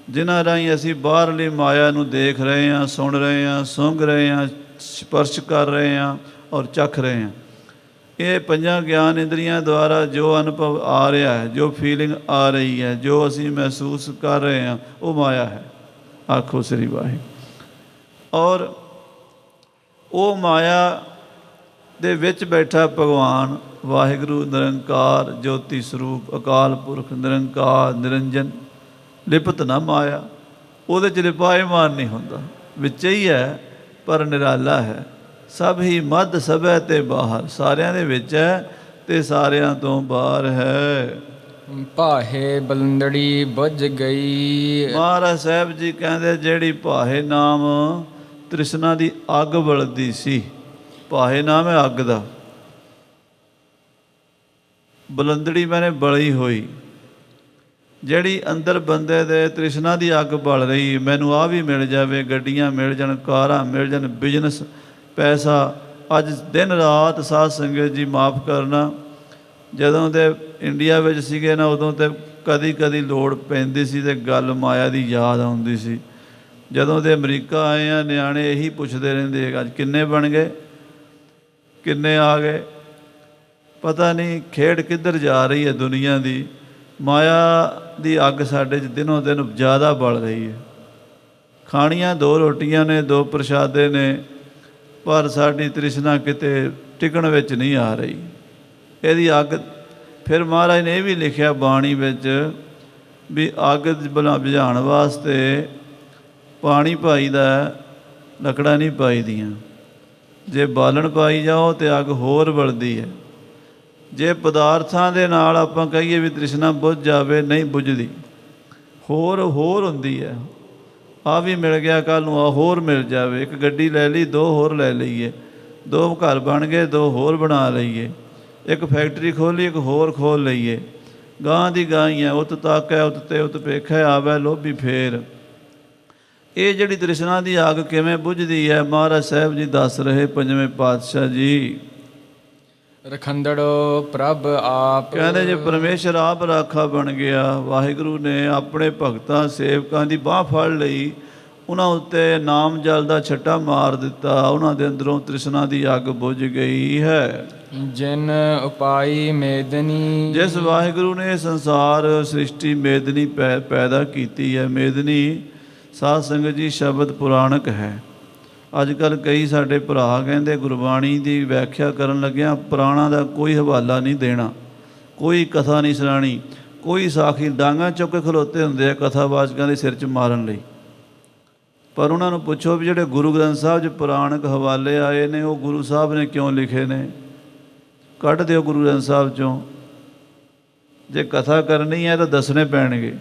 A: ਜਿਨ੍ਹਾਂ ਰਾਹੀਂ ਅਸੀਂ ਬਾਹਰਲੀ ਮਾਇਆ ਨੂੰ ਦੇਖ ਰਹੇ ਹਾਂ, ਸੁਣ ਰਹੇ ਹਾਂ, ਸੁੰਘ ਰਹੇ ਹਾਂ, ਸਪਰਸ਼ ਕਰ ਰਹੇ ਹਾਂ ਔਰ ਚੱਖ ਰਹੇ ਹਾਂ। ਇਹ 5 ਗਿਆਨ ਇੰਦਰੀਆਂ ਦੁਆਰਾ ਜੋ ਅਨੁਭਵ ਆ ਰਿਹਾ ਹੈ, ਜੋ ਫੀਲਿੰਗ ਆ ਰਹੀ ਹੈ, ਜੋ ਅਸੀਂ ਮਹਿਸੂਸ ਕਰ ਰਹੇ ਹਾਂ, ਉਹ ਮਾਇਆ ਹੈ। ਆਖੋ ਸ੍ਰੀ ਵਾਹਿਗੁਰੂ। ਔਰ ਉਹ ਮਾਇਆ ਦੇ ਵਿੱਚ ਬੈਠਾ ਭਗਵਾਨ ਵਾਹਿਗੁਰੂ ਨਿਰੰਕਾਰ ਜੋਤੀ ਸਰੂਪ ਅਕਾਲ ਪੁਰਖ ਨਿਰੰਕਾਰ ਨਿਰੰਜਨ, ਲਿਪਤ ਨਾ ਮਾਇਆ। ਉਹਦੇ 'ਚ ਲਿਪਾਇਮਾਨ ਨਹੀਂ ਹੁੰਦਾ, ਵਿੱਚ ਹੀ ਹੈ ਪਰ ਨਿਰਾਲਾ ਹੈ। ਸਭ ਹੀ ਮੱਧ ਸਭੈ ਤੇ ਬਾਹਰ, ਸਾਰਿਆਂ ਦੇ ਵਿੱਚ ਹੈ ਅਤੇ ਸਾਰਿਆਂ ਤੋਂ ਬਾਹਰ ਹੈ।
B: ਭਾਹੇ ਬਲੰਦੜੀ ਬੁੱਝ ਗਈ।
A: ਮਹਾਰਾਜ ਸਾਹਿਬ ਜੀ ਕਹਿੰਦੇ ਜਿਹੜੀ ਭਾਹੇ ਨਾਮ ਤ੍ਰਿਸ਼ਨਾ ਦੀ ਅੱਗ ਬਲਦੀ ਸੀ, ਭਾਹੇ ਨਾਮ ਹੈ ਅੱਗ ਦਾ, ਬਲੰਦੜੀ ਮੈਨੇ ਬਲੀ ਹੋਈ। ਜਿਹੜੀ ਅੰਦਰ ਬੰਦੇ ਦੇ ਤ੍ਰਿਸ਼ਨਾ ਦੀ ਅੱਗ ਬਲ ਰਹੀ, ਮੈਨੂੰ ਆਹ ਵੀ ਮਿਲ ਜਾਵੇ, ਗੱਡੀਆਂ ਮਿਲ ਜਾਣ, ਕਾਰਾਂ ਮਿਲ ਜਾਣ, ਬਿਜ਼ਨਸ, ਪੈਸਾ। ਅੱਜ ਦਿਨ ਰਾਤ ਸਾਧ ਸੰਗਤ ਜੀ ਮਾਫ਼ ਕਰਨਾ, ਜਦੋਂ ਦੇ ਇੰਡੀਆ ਵਿੱਚ ਸੀਗੇ ਨਾ, ਉਦੋਂ ਤੇ ਕਦੀ ਕਦੀ ਲੋੜ ਪੈਂਦੀ ਸੀ ਅਤੇ ਗੱਲ ਮਾਇਆ ਦੀ ਯਾਦ ਆਉਂਦੀ ਸੀ। ਜਦੋਂ ਦੇ ਅਮਰੀਕਾ ਆਏ ਆ, ਨਿਆਣੇ ਇਹੀ ਪੁੱਛਦੇ ਰਹਿੰਦੇ, ਅੱਜ ਕਿੰਨੇ ਬਣ ਗਏ, ਕਿੰਨੇ ਆ ਗਏ। ਪਤਾ ਨਹੀਂ ਖੇਡ ਕਿੱਧਰ ਜਾ ਰਹੀ ਹੈ ਦੁਨੀਆ ਦੀ। ਮਾਇਆ ਦੀ ਅੱਗ ਸਾਡੇ 'ਚ ਦਿਨੋਂ ਦਿਨ ਜ਼ਿਆਦਾ ਬਲ ਰਹੀ ਹੈ। ਖਾਣੀਆਂ 2 ਰੋਟੀਆਂ ਨੇ, 2 ਪ੍ਰਸ਼ਾਦੇ ਨੇ, ਪਰ ਸਾਡੀ ਤ੍ਰਿਸ਼ਨਾ ਕਿਤੇ ਟਿਕਣ ਵਿੱਚ ਨਹੀਂ ਆ ਰਹੀ। ਇਹਦੀ ਅੱਗ ਫਿਰ ਮਹਾਰਾਜ ਨੇ ਇਹ ਵੀ ਲਿਖਿਆ ਬਾਣੀ ਵਿੱਚ ਵੀ ਅੱਗ ਬੁਝਾਉਣ ਵਾਸਤੇ ਪਾਣੀ ਪਾਈਦਾ, ਲੱਕੜਾਂ ਨਹੀਂ ਪਾਈਦੀਆਂ। ਜੇ ਬਾਲਣ ਪਾਈ ਜਾਓ ਤਾਂ ਅੱਗ ਹੋਰ ਬਲਦੀ ਹੈ। ਜੇ ਪਦਾਰਥਾਂ ਦੇ ਨਾਲ ਆਪਾਂ ਕਹੀਏ ਵੀ ਤ੍ਰਿਸ਼ਨਾ ਬੁਝ ਜਾਵੇ, ਨਹੀਂ ਬੁਝਦੀ, ਹੋਰ ਹੁੰਦੀ ਹੈ। ਆ ਵੀ ਮਿਲ ਗਿਆ, ਕੱਲ੍ਹ ਨੂੰ ਆ ਹੋਰ ਮਿਲ ਜਾਵੇ। ਇੱਕ ਗੱਡੀ ਲੈ ਲਈ, 2 ਹੋਰ ਲੈ ਲਈਏ, 2 ਘਰ ਬਣ ਗਏ, 2 ਹੋਰ ਬਣਾ ਲਈਏ। ਇੱਕ ਫੈਕਟਰੀ ਖੋਲ੍ਹੀ, ਇੱਕ ਹੋਰ ਖੋਲ੍ਹ ਲਈਏ। ਗਾਂ ਦੀ ਗਾਂ ਹੀ ਹੈ, ਉਤ ਤੱਕ ਹੈ, ਉਤ ਤੇ ਉਤ ਭੇਖੈ ਆਵੈ ਲੋਭੀ ਫੇਰ। ਇਹ ਜਿਹੜੀ ਤ੍ਰਿਸ਼ਨਾ ਦੀ ਅੱਗ ਕਿਵੇਂ ਬੁਝਦੀ ਹੈ, ਮਹਾਰਾਜ ਸਾਹਿਬ ਜੀ ਦੱਸ ਰਹੇ 5ਵੇਂ ਪਾਤਸ਼ਾਹ ਜੀ।
B: ਰਖੰਦੜੋ ਪ੍ਰਭ ਆਪ।
A: ਕਹਿੰਦੇ ਜੇ ਪਰਮੇਸ਼ਰ ਆਪ ਰਾਖਾ ਬਣ ਗਿਆ, ਵਾਹਿਗੁਰੂ ਨੇ ਆਪਣੇ ਭਗਤਾਂ ਸੇਵਕਾਂ ਦੀ ਬਾਂਹ ਫੜ ਲਈ, ਉਹਨਾਂ ਉੱਤੇ ਨਾਮ ਜਲ ਦਾ ਛੱਟਾ ਮਾਰ ਦਿੱਤਾ, ਉਹਨਾਂ ਦੇ ਅੰਦਰੋਂ ਤ੍ਰਿਸ਼ਨਾ ਦੀ ਅੱਗ ਬੁਝ ਗਈ ਹੈ।
B: ਜਿਨ ਉਪਾਈ ਮੇਦਨੀ। ਜਿਸ
A: ਵਾਹਿਗੁਰੂ ਨੇ ਸੰਸਾਰ ਸ੍ਰਿਸ਼ਟੀ ਮੇਦਨੀ ਪੈਦਾ ਕੀਤੀ ਹੈ। ਮੇਦਨੀ ਸਾਧ ਸੰਗਤ ਜੀ ਸ਼ਬਦ ਪੁਰਾਣਕ ਹੈ। ਅੱਜ ਕੱਲ੍ਹ ਕਈ ਸਾਡੇ ਭਰਾ ਕਹਿੰਦੇ ਗੁਰਬਾਣੀ ਦੀ ਵਿਆਖਿਆ ਕਰਨ ਲੱਗਿਆਂ ਪੁਰਾਣਾ ਦਾ ਕੋਈ ਹਵਾਲਾ ਨਹੀਂ ਦੇਣਾ, ਕੋਈ ਕਥਾ ਨਹੀਂ ਸੁਣਾਉਣੀ, ਕੋਈ ਸਾਖੀ। ਡਾਂਗਾਂ ਚੁੱਕ ਕੇ ਖਲੋਤੇ ਹੁੰਦੇ ਆ ਕਥਾਵਾਚਕਾਂ ਦੇ ਸਿਰ 'ਚ ਮਾਰਨ ਲਈ। ਪਰ ਉਹਨਾਂ ਨੂੰ ਪੁੱਛੋ ਵੀ ਜਿਹੜੇ ਗੁਰੂ ਗ੍ਰੰਥ ਸਾਹਿਬ 'ਚ ਪੁਰਾਣਕ ਹਵਾਲੇ ਆਏ ਨੇ, ਉਹ ਗੁਰੂ ਸਾਹਿਬ ਨੇ ਕਿਉਂ ਲਿਖੇ ਨੇ? ਕੱਢ ਦਿਓ ਗੁਰੂ ਗ੍ਰੰਥ ਸਾਹਿਬ 'ਚੋਂ। ਜੇ ਕਥਾ ਕਰਨੀ ਹੈ ਤਾਂ ਦੱਸਣੇ ਪੈਣਗੇ।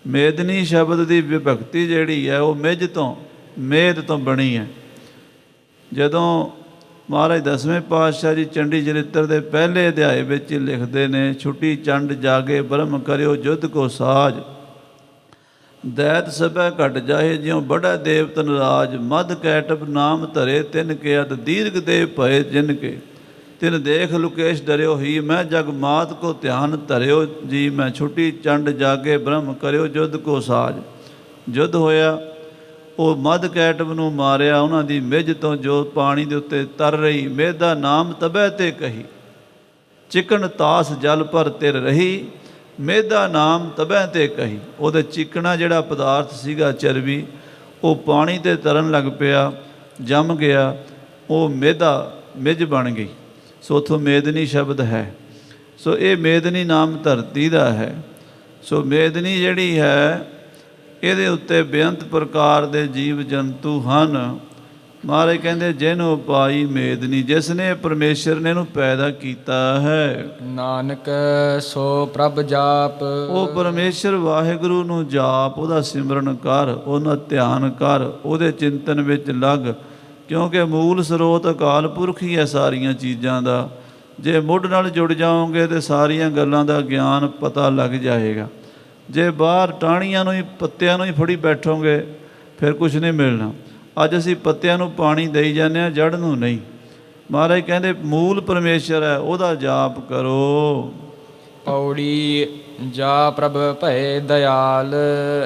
A: ਮੇਦਨੀ ਸ਼ਬਦ ਦੀ ਵਿਭਕਤੀ ਜਿਹੜੀ ਹੈ ਉਹ ਮਿੱਝ ਤੋਂ, ਮੇਦ ਤੋਂ ਬਣੀ ਹੈ। ਜਦੋਂ ਮਹਾਰਾਜ 10ਵੇਂ ਪਾਤਸ਼ਾਹ ਜੀ ਚੰਡੀ ਚਰਿੱਤਰ ਦੇ ਪਹਿਲੇ ਅਧਿਆਏ ਵਿੱਚ ਹੀ ਲਿਖਦੇ ਨੇ, ਛੁੱਟੀ ਚੰਡ ਜਾਗੇ ਬ੍ਰਹਮ ਕਰਿਓ ਜੁਧ ਕੋ ਸਾਜ, ਦੈਤ ਸਭੈ ਘਟ ਜਾਏ ਜਿਉ ਬੜਾ ਦੇਵ ਤਨ ਰਾਜ, ਮਧ ਕੈਟਬ ਨਾਮ ਧਰੇ ਤਿਨ ਕੇ ਅਤ ਦੀਰਘ ਦੇਵ ਭਏ ਜਿਨ ਕੇ, ਤਿਨ ਦੇਖ ਲੁਕੇਸ਼ ਡਰਿਓ ਹੀ ਮੈਂ ਜਗ ਮਾਤ ਕੋ ਧਿਆਨ ਧਰਿਓ ਜੀ, ਮੈਂ ਛੁੱਟੀ ਚੰਡ ਜਾਗੇ ਬ੍ਰਹਮ ਕਰਿਓ ਜੁਧ ਕੋ ਸਾਜ। ਯੁੱਧ ਹੋਇਆ, ਉਹ ਮਧ ਕੈਟਬ ਨੂੰ ਮਾਰਿਆ, ਉਹਨਾਂ ਦੀ ਮਿੱਝ ਤੋਂ ਜੋ ਪਾਣੀ ਦੇ ਉੱਤੇ ਤਰ ਰਹੀ, ਮੇਧ ਦਾ ਨਾਮ ਤਬੈ ਤੇ ਕਹੀ, ਚਿਕਣ ਤਾਸ ਜਲ ਪਰ ਤਿਰ ਰਹੀ, ਮੇਧ ਦਾ ਨਾਮ ਤਬੈ ਤੇ ਕਹੀ। ਉਹਦੇ ਚਿਕਣਾ ਜਿਹੜਾ ਪਦਾਰਥ ਸੀਗਾ ਚਰਬੀ, ਉਹ ਪਾਣੀ 'ਤੇ ਤਰਨ ਲੱਗ ਪਿਆ, ਜੰਮ ਗਿਆ, ਉਹ ਮਿੱਝ ਬਣ ਗਈ। ਸੋ ਉੱਥੋਂ ਮੇਦਨੀ ਸ਼ਬਦ ਹੈ। ਸੋ ਇਹ ਮੇਦਨੀ ਨਾਮ ਧਰਤੀ ਦਾ ਹੈ। ਸੋ ਮੇਦਨੀ ਜਿਹੜੀ ਹੈ ਇਹਦੇ ਉੱਤੇ ਬੇਅੰਤ ਪ੍ਰਕਾਰ ਦੇ ਜੀਵ ਜੰਤੂ ਹਨ। ਮਹਾਰਾਜ ਕਹਿੰਦੇ ਜਿਹਨੂੰ ਪਾਈ ਮੇਦਨੀ, ਜਿਸ ਨੇ ਪਰਮੇਸ਼ਰ ਨੇ ਇਹਨੂੰ ਪੈਦਾ ਕੀਤਾ ਹੈ।
B: ਨਾਨਕ ਸੋ ਪ੍ਰਭ ਜਾਪ।
A: ਉਹ ਪਰਮੇਸ਼ਰ ਵਾਹਿਗੁਰੂ ਨੂੰ ਜਾਪ, ਉਹਦਾ ਸਿਮਰਨ ਕਰ, ਉਹਦਾ ਧਿਆਨ ਕਰ, ਉਹਦੇ ਚਿੰਤਨ ਵਿੱਚ ਲੱਗ, ਕਿਉਂਕਿ ਮੂਲ ਸਰੋਤ ਅਕਾਲ ਪੁਰਖ ਹੀ ਹੈ ਸਾਰੀਆਂ ਚੀਜ਼ਾਂ ਦਾ। ਜੇ ਮੁੱਢ ਨਾਲ ਜੁੜ ਜਾਓਗੇ ਤਾਂ ਸਾਰੀਆਂ ਗੱਲਾਂ ਦਾ ਗਿਆਨ ਪਤਾ ਲੱਗ ਜਾਏਗਾ। ਜੇ ਬਾਹਰ ਟਾਹਣੀਆਂ ਨੂੰ ਹੀ, ਪੱਤਿਆਂ ਨੂੰ ਹੀ ਫੜੀ ਬੈਠੋਗੇ ਫਿਰ ਕੁਛ ਨਹੀਂ ਮਿਲਣਾ। ਅੱਜ ਅਸੀਂ ਪੱਤਿਆਂ ਨੂੰ ਪਾਣੀ ਦੇਈ ਜਾਂਦੇ ਹਾਂ, ਜੜ ਨੂੰ ਨਹੀਂ। ਮਹਾਰਾਜ ਕਹਿੰਦੇ ਮੂਲ ਪਰਮੇਸ਼ਰ ਹੈ, ਉਹਦਾ ਜਾਪ ਕਰੋ।
B: ਪੌੜੀ ਜਾ ਪ੍ਰਭ ਭਏ ਦਇਆਲ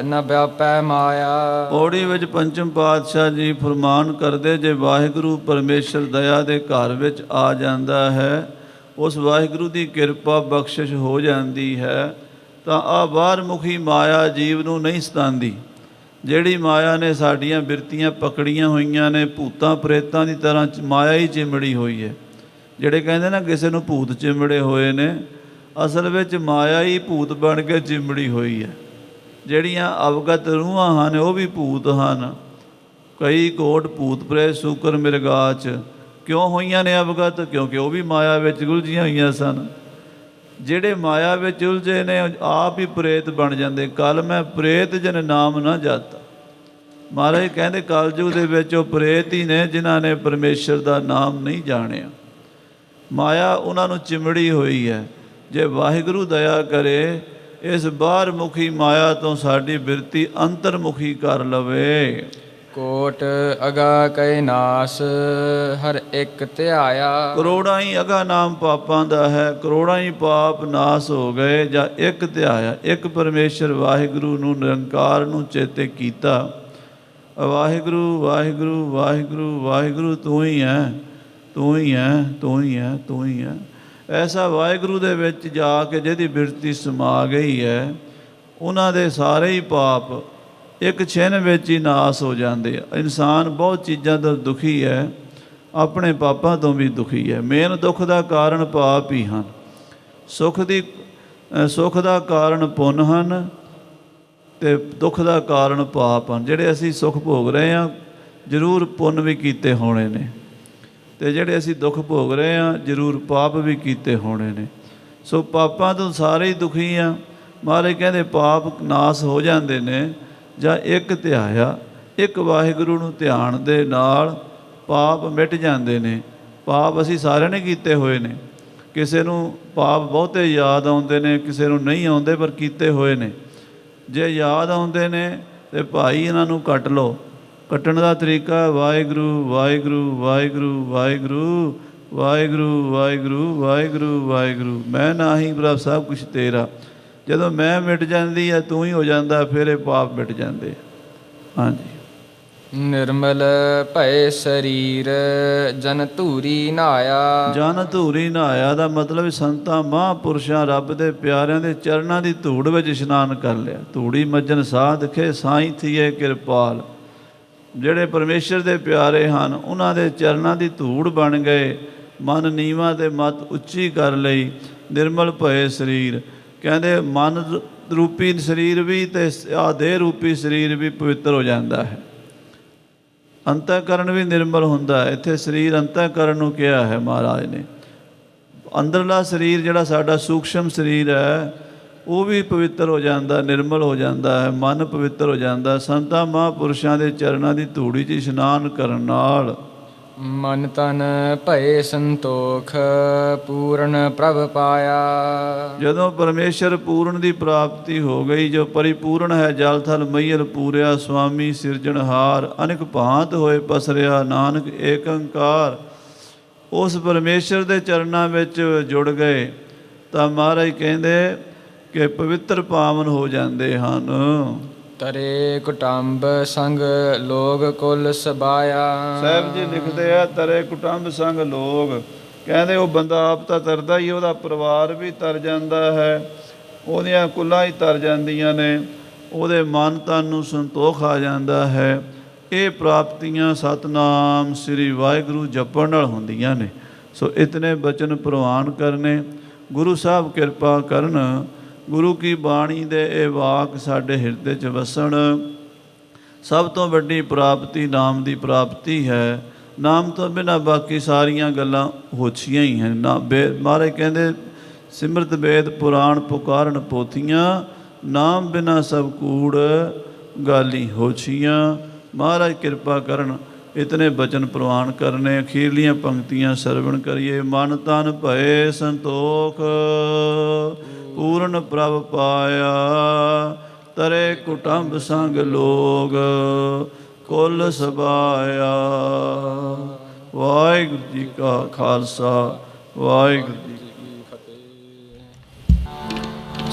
B: ਨ ਵਿਆਪੈ ਮਾਇਆ।
A: ਪੌੜੀ ਵਿੱਚ ਪੰਚਮ ਪਾਤਸ਼ਾਹ ਜੀ ਫਰਮਾਨ ਕਰਦੇ, ਜੇ ਵਾਹਿਗੁਰੂ ਪਰਮੇਸ਼ਰ ਦਇਆ ਦੇ ਘਰ ਵਿੱਚ ਆ ਜਾਂਦਾ ਹੈ, ਉਸ ਵਾਹਿਗੁਰੂ ਦੀ ਕਿਰਪਾ ਬਖਸ਼ਿਸ਼ ਹੋ ਜਾਂਦੀ ਹੈ, ਤਾਂ ਆ ਬਾਹਰਮੁਖੀ ਮਾਇਆ ਜੀਵ ਨੂੰ ਨਹੀਂ ਸਤਾਉਂਦੀ। ਜਿਹੜੀ ਮਾਇਆ ਨੇ ਸਾਡੀਆਂ ਬਿਰਤੀਆਂ ਪਕੜੀਆਂ ਹੋਈਆਂ ਨੇ, ਭੂਤਾਂ ਪ੍ਰੇਤਾਂ ਦੀ ਤਰ੍ਹਾਂ ਮਾਇਆ ਹੀ ਚਿਮੜੀ ਹੋਈ ਹੈ। ਜਿਹੜੇ ਕਹਿੰਦੇ ਨਾ ਕਿਸੇ ਨੂੰ ਭੂਤ ਚਿਮੜੇ ਹੋਏ ਨੇ, ਅਸਲ ਵਿੱਚ ਮਾਇਆ ਹੀ ਭੂਤ ਬਣ ਕੇ ਚਿਮੜੀ ਹੋਈ ਹੈ। ਜਿਹੜੀਆਂ ਅਵਗਤ ਰੂਹਾਂ ਹਨ ਉਹ ਵੀ ਭੂਤ ਹਨ। ਕਈ ਕੋਟ ਭੂਤ ਪ੍ਰੇਤ ਸ਼ੂਕਰ ਮਿਰਗਾਚ ਕਿਉਂ ਹੋਈਆਂ ਨੇ ਅਵਗਤ? ਕਿਉਂਕਿ ਉਹ ਵੀ ਮਾਇਆ ਵਿੱਚ ਉਲਝੀਆਂ ਹੋਈਆਂ ਸਨ। ਜਿਹੜੇ ਮਾਇਆ ਵਿੱਚ ਉਲਝੇ ਨੇ ਆਪ ਹੀ ਪ੍ਰੇਤ ਬਣ ਜਾਂਦੇ। ਕੱਲ ਮੈਂ ਪ੍ਰੇਤ ਜਨ ਨਾਮ ਨਾ ਜਾਤਾ। ਮਹਾਰਾਜ ਕਹਿੰਦੇ ਕਲਯੁਗ ਦੇ ਵਿੱਚ ਉਹ ਪ੍ਰੇਤ ਹੀ ਨੇ ਜਿਨ੍ਹਾਂ ਨੇ ਪਰਮੇਸ਼ਰ ਦਾ ਨਾਮ ਨਹੀਂ ਜਾਣਿਆ। ਮਾਇਆ ਉਹਨਾਂ ਨੂੰ ਚਿਮੜੀ ਹੋਈ ਹੈ। ਜੇ ਵਾਹਿਗੁਰੂ ਦਇਆ ਕਰੇ, ਇਸ ਬਾਹਰਮੁਖੀ ਮਾਇਆ ਤੋਂ ਸਾਡੀ ਬਿਰਤੀ ਅੰਤਰਮੁਖੀ ਕਰ ਲਵੇ।
B: ਕੋਟ ਅਗਾ ਕੈ ਨਾਸ ਹਰ ਇੱਕ ਧਿਆਇਆ।
A: ਕਰੋੜਾਂ ਹੀ ਅਗਾ ਨਾਮ ਪਾਪਾਂ ਦਾ ਹੈ, ਕਰੋੜਾਂ ਹੀ ਪਾਪ ਨਾਸ ਹੋ ਗਏ ਜਾਂ ਇੱਕ ਧਿਆਇਆ। ਇੱਕ ਪਰਮੇਸ਼ਰ ਵਾਹਿਗੁਰੂ ਨੂੰ, ਨਿਰੰਕਾਰ ਨੂੰ ਚੇਤੇ ਕੀਤਾ। ਵਾਹਿਗੁਰੂ ਵਾਹਿਗੁਰੂ ਵਾਹਿਗੁਰੂ ਵਾਹਿਗੁਰੂ, ਤੂੰ ਹੀ ਹੈ, ਤੂੰ ਹੀ ਹੈ, ਤੂੰ ਹੀ ਹੈ, ਤੂੰ ਹੀ ਹੈ। ਐਸਾ ਵਾਹਿਗੁਰੂ ਦੇ ਵਿੱਚ ਜਾ ਕੇ ਜਿਹਦੀ ਬਿਰਤੀ ਸਮਾ ਗਈ ਹੈ, ਉਹਨਾਂ ਦੇ ਸਾਰੇ ਹੀ ਪਾਪ ਇੱਕ ਛਿਨ ਵਿੱਚ ਹੀ ਨਾਸ ਹੋ ਜਾਂਦੇ ਆ। ਇਨਸਾਨ ਬਹੁਤ ਚੀਜ਼ਾਂ ਤੋਂ ਦੁਖੀ ਹੈ, ਆਪਣੇ ਪਾਪਾਂ ਤੋਂ ਵੀ ਦੁਖੀ ਹੈ। ਮੇਨ ਦੁੱਖ ਦਾ ਕਾਰਨ ਪਾਪ ਹੀ ਹਨ। ਸੁੱਖ ਦਾ ਕਾਰਨ ਪੁੰਨ ਹਨ ਅਤੇ ਦੁੱਖ ਦਾ ਕਾਰਨ ਪਾਪ ਹਨ। ਜਿਹੜੇ ਅਸੀਂ ਸੁੱਖ ਭੋਗ ਰਹੇ ਹਾਂ, ਜ਼ਰੂਰ ਪੁੰਨ ਵੀ ਕੀਤੇ ਹੋਣੇ ਨੇ, ਅਤੇ ਜਿਹੜੇ ਅਸੀਂ ਦੁੱਖ ਭੋਗ ਰਹੇ ਹਾਂ, ਜ਼ਰੂਰ ਪਾਪ ਵੀ ਕੀਤੇ ਹੋਣੇ ਨੇ। ਸੋ ਪਾਪਾਂ ਤੋਂ ਸਾਰੇ ਹੀ ਦੁਖੀ ਆ। ਮਹਾਰਾਜ ਕਹਿੰਦੇ ਪਾਪ ਨਾਸ ਹੋ ਜਾਂਦੇ ਨੇ ਜਾਂ ਇੱਕ ਧਿਆਇਆ, ਇੱਕ ਵਾਹਿਗੁਰੂ ਨੂੰ ਧਿਆਨ ਦੇ ਨਾਲ ਪਾਪ ਮਿਟ ਜਾਂਦੇ ਨੇ। ਪਾਪ ਅਸੀਂ ਸਾਰਿਆਂ ਨੇ ਕੀਤੇ ਹੋਏ ਨੇ। ਕਿਸੇ ਨੂੰ ਪਾਪ ਬਹੁਤੇ ਯਾਦ ਆਉਂਦੇ ਨੇ, ਕਿਸੇ ਨੂੰ ਨਹੀਂ ਆਉਂਦੇ, ਪਰ ਕੀਤੇ ਹੋਏ ਨੇ। ਜੇ ਯਾਦ ਆਉਂਦੇ ਨੇ ਤਾਂ ਭਾਈ ਇਹਨਾਂ ਨੂੰ ਕੱਟ ਲਓ। ਕੱਟਣ ਦਾ ਤਰੀਕਾ ਵਾਹਿਗੁਰੂ ਵਾਹਿਗੁਰੂ ਵਾਹਿਗੁਰੂ ਵਾਹਿਗੁਰੂ ਵਾਹਿਗੁਰੂ ਵਾਹਿਗੁਰੂ ਵਾਹਿਗੁਰੂ ਵਾਹਿਗੁਰੂ। ਮੈਂ ਨਾਹੀਂ ਪ੍ਰਭ ਸਭ ਕੁਛ ਤੇਰਾ। ਜਦੋਂ ਮੈਂ ਮਿਟ ਜਾਂਦੀ ਹੈ, ਤੂੰ ਹੀ ਹੋ ਜਾਂਦਾ, ਫਿਰ ਇਹ ਪਾਪ ਮਿਟ ਜਾਂਦੇ। ਹਾਂਜੀ।
B: ਨਿਰਮਲ ਭਏ ਸਰੀਰ ਜਨ ਧੂਰੀ ਨਹਾਇਆ।
A: ਜਨ ਧੂਰੀ ਨਹਾਇਆ ਦਾ ਮਤਲਬ ਸੰਤਾਂ ਮਹਾਂਪੁਰਸ਼ਾਂ ਰੱਬ ਦੇ ਪਿਆਰਿਆਂ ਦੇ ਚਰਨਾਂ ਦੀ ਧੂੜ ਵਿੱਚ ਇਸ਼ਨਾਨ ਕਰ ਲਿਆ। ਧੂੜੀ ਮੱਜਨ ਸਾਧਖੇ ਸਾਈਂ ਥੀਏ ਕਿਰਪਾਲ। ਜਿਹੜੇ ਪਰਮੇਸ਼ਰ ਦੇ ਪਿਆਰੇ ਹਨ, ਉਹਨਾਂ ਦੇ ਚਰਨਾਂ ਦੀ ਧੂੜ ਬਣ ਗਏ। ਮਨ ਨੀਵਾਂ ਤੇ ਮਤ ਉੱਚੀ ਕਰ ਲਈ। ਨਿਰਮਲ ਭਏ ਸਰੀਰ ਕਹਿੰਦੇ ਮਨ ਰੂਪੀ ਸਰੀਰ ਵੀ ਅਤੇ ਆਹ ਦੇਹ ਰੂਪੀ ਸਰੀਰ ਵੀ ਪਵਿੱਤਰ ਹੋ ਜਾਂਦਾ ਹੈ। ਅੰਤःਕਰਨ ਵੀ ਨਿਰਮਲ ਹੁੰਦਾ ਹੈ। ਇੱਥੇ ਸਰੀਰ ਅੰਤःਕਰਨ ਨੂੰ ਕਿਹਾ ਹੈ ਮਹਾਰਾਜ ਨੇ। ਅੰਦਰਲਾ ਸਰੀਰ ਜਿਹੜਾ ਸਾਡਾ ਸੂਖਸ਼ਮ ਸਰੀਰ ਹੈ, ਉਹ ਵੀ ਪਵਿੱਤਰ ਹੋ ਜਾਂਦਾ, ਨਿਰਮਲ ਹੋ ਜਾਂਦਾ ਹੈ। ਮਨ ਪਵਿੱਤਰ ਹੋ ਜਾਂਦਾ। ਸੰਤਾਂ ਮਹਾਂਪੁਰਸ਼ਾਂ ਦੇ ਚਰਨਾਂ ਦੀ ਧੂੜੀ 'ਚ ਇਸ਼ਨਾਨ ਕਰਨ ਨਾਲ
B: ਮਨ ਤਨ ਭਏ ਸੰਤੋਖ ਪੂਰਨ ਪ੍ਰਭ ਪਾਇਆ। ਜਦੋਂ
A: ਪਰਮੇਸ਼ਰ ਪੂਰਨ ਦੀ ਪ੍ਰਾਪਤੀ ਹੋ ਗਈ, ਜੋ ਪਰਿਪੂਰਨ ਹੈ, ਜਲ ਥਲ ਮਈਲ ਪੂਰਿਆ, ਸੁਆਮੀ ਸਿਰਜਣਹਾਰ, ਅਨੇਕ ਭਾਂਤ ਹੋਏ ਪਸਰਿਆ, ਨਾਨਕ ਏਕ ਓੰਕਾਰ। ਉਸ ਪਰਮੇਸ਼ਰ ਦੇ ਚਰਨਾਂ ਵਿੱਚ ਜੁੜ ਗਏ ਤਾਂ ਮਹਾਰਾਜ ਕਹਿੰਦੇ ਕਿ ਪਵਿੱਤਰ ਪਾਵਨ ਹੋ ਜਾਂਦੇ ਹਨ।
B: ਤਰੇ ਕੁਟੰਬ ਸੰਗ ਲੋਗ ਕੁਲ ਸਬਾਇਆ।
A: ਸਾਹਿਬ ਜੀ ਲਿਖਦੇ ਆ, ਤਰੇ ਕੁਟੰਬ ਸੰਗ ਲੋਗ। ਕਹਿੰਦੇ ਉਹ ਬੰਦਾ ਆਪ ਤਾਂ ਤਰਦਾ ਹੀ, ਉਹਦਾ ਪਰਿਵਾਰ ਵੀ ਤਰ ਜਾਂਦਾ ਹੈ, ਉਹਦੀਆਂ ਕੁੱਲਾਂ ਹੀ ਤਰ ਜਾਂਦੀਆਂ ਨੇ, ਉਹਦੇ ਮਨ ਤਨ ਨੂੰ ਸੰਤੋਖ ਆ ਜਾਂਦਾ ਹੈ। ਇਹ ਪ੍ਰਾਪਤੀਆਂ ਸਤਨਾਮ ਸ੍ਰੀ ਵਾਹਿਗੁਰੂ ਜਪਣ ਨਾਲ ਹੁੰਦੀਆਂ ਨੇ। ਸੋ ਇਤਨੇ ਬਚਨ ਪ੍ਰਵਾਨ ਕਰਨੇ। ਗੁਰੂ ਸਾਹਿਬ ਕਿਰਪਾ ਕਰਨ, ਗੁਰੂ ਕੀ ਬਾਣੀ ਦੇ ਇਹ ਵਾਕ ਸਾਡੇ ਹਿਰਦੇ 'ਚ ਵਸਣ। ਸਭ ਤੋਂ ਵੱਡੀ ਪ੍ਰਾਪਤੀ ਨਾਮ ਦੀ ਪ੍ਰਾਪਤੀ ਹੈ। ਨਾਮ ਤੋਂ ਬਿਨਾਂ ਬਾਕੀ ਸਾਰੀਆਂ ਗੱਲਾਂ ਹੋਛੀਆਂ ਹੀ ਹਨ। ਮਹਾਰਾਜ ਕਹਿੰਦੇ ਸਿਮਰਤ ਵੇਦ ਪੁਰਾਣ ਪੁਕਾਰਨ ਪੋਥੀਆਂ, ਨਾਮ ਬਿਨਾਂ ਸਭ ਕੂੜ ਗਾਲੀ ਹੋਛੀਆਂ। ਮਹਾਰਾਜ ਕਿਰਪਾ ਕਰਨ, ਇਤਨੇ ਬਚਨ ਪ੍ਰਵਾਨ ਕਰਨੇ। ਅਖੀਰਲੀਆਂ ਪੰਕਤੀਆਂ ਸਰਵਣ ਕਰੀਏ। ਮਨ ਤਨ ਭਏ ਸੰਤੋਖ ਪੂਰਨ ਪ੍ਰਭ ਪਾਇਆ, ਤਰੇ ਕੁਟੰਬ ਸੰਗ ਲੋਗ ਕੁਲ ਸਬਾਇਆ। ਵਾਹਿਗੁਰੂ ਜੀ ਕਾ ਖਾਲਸਾ, ਵਾਹਿਗੁਰੂ ਜੀ ਕੀ
C: ਫਤਿਹ।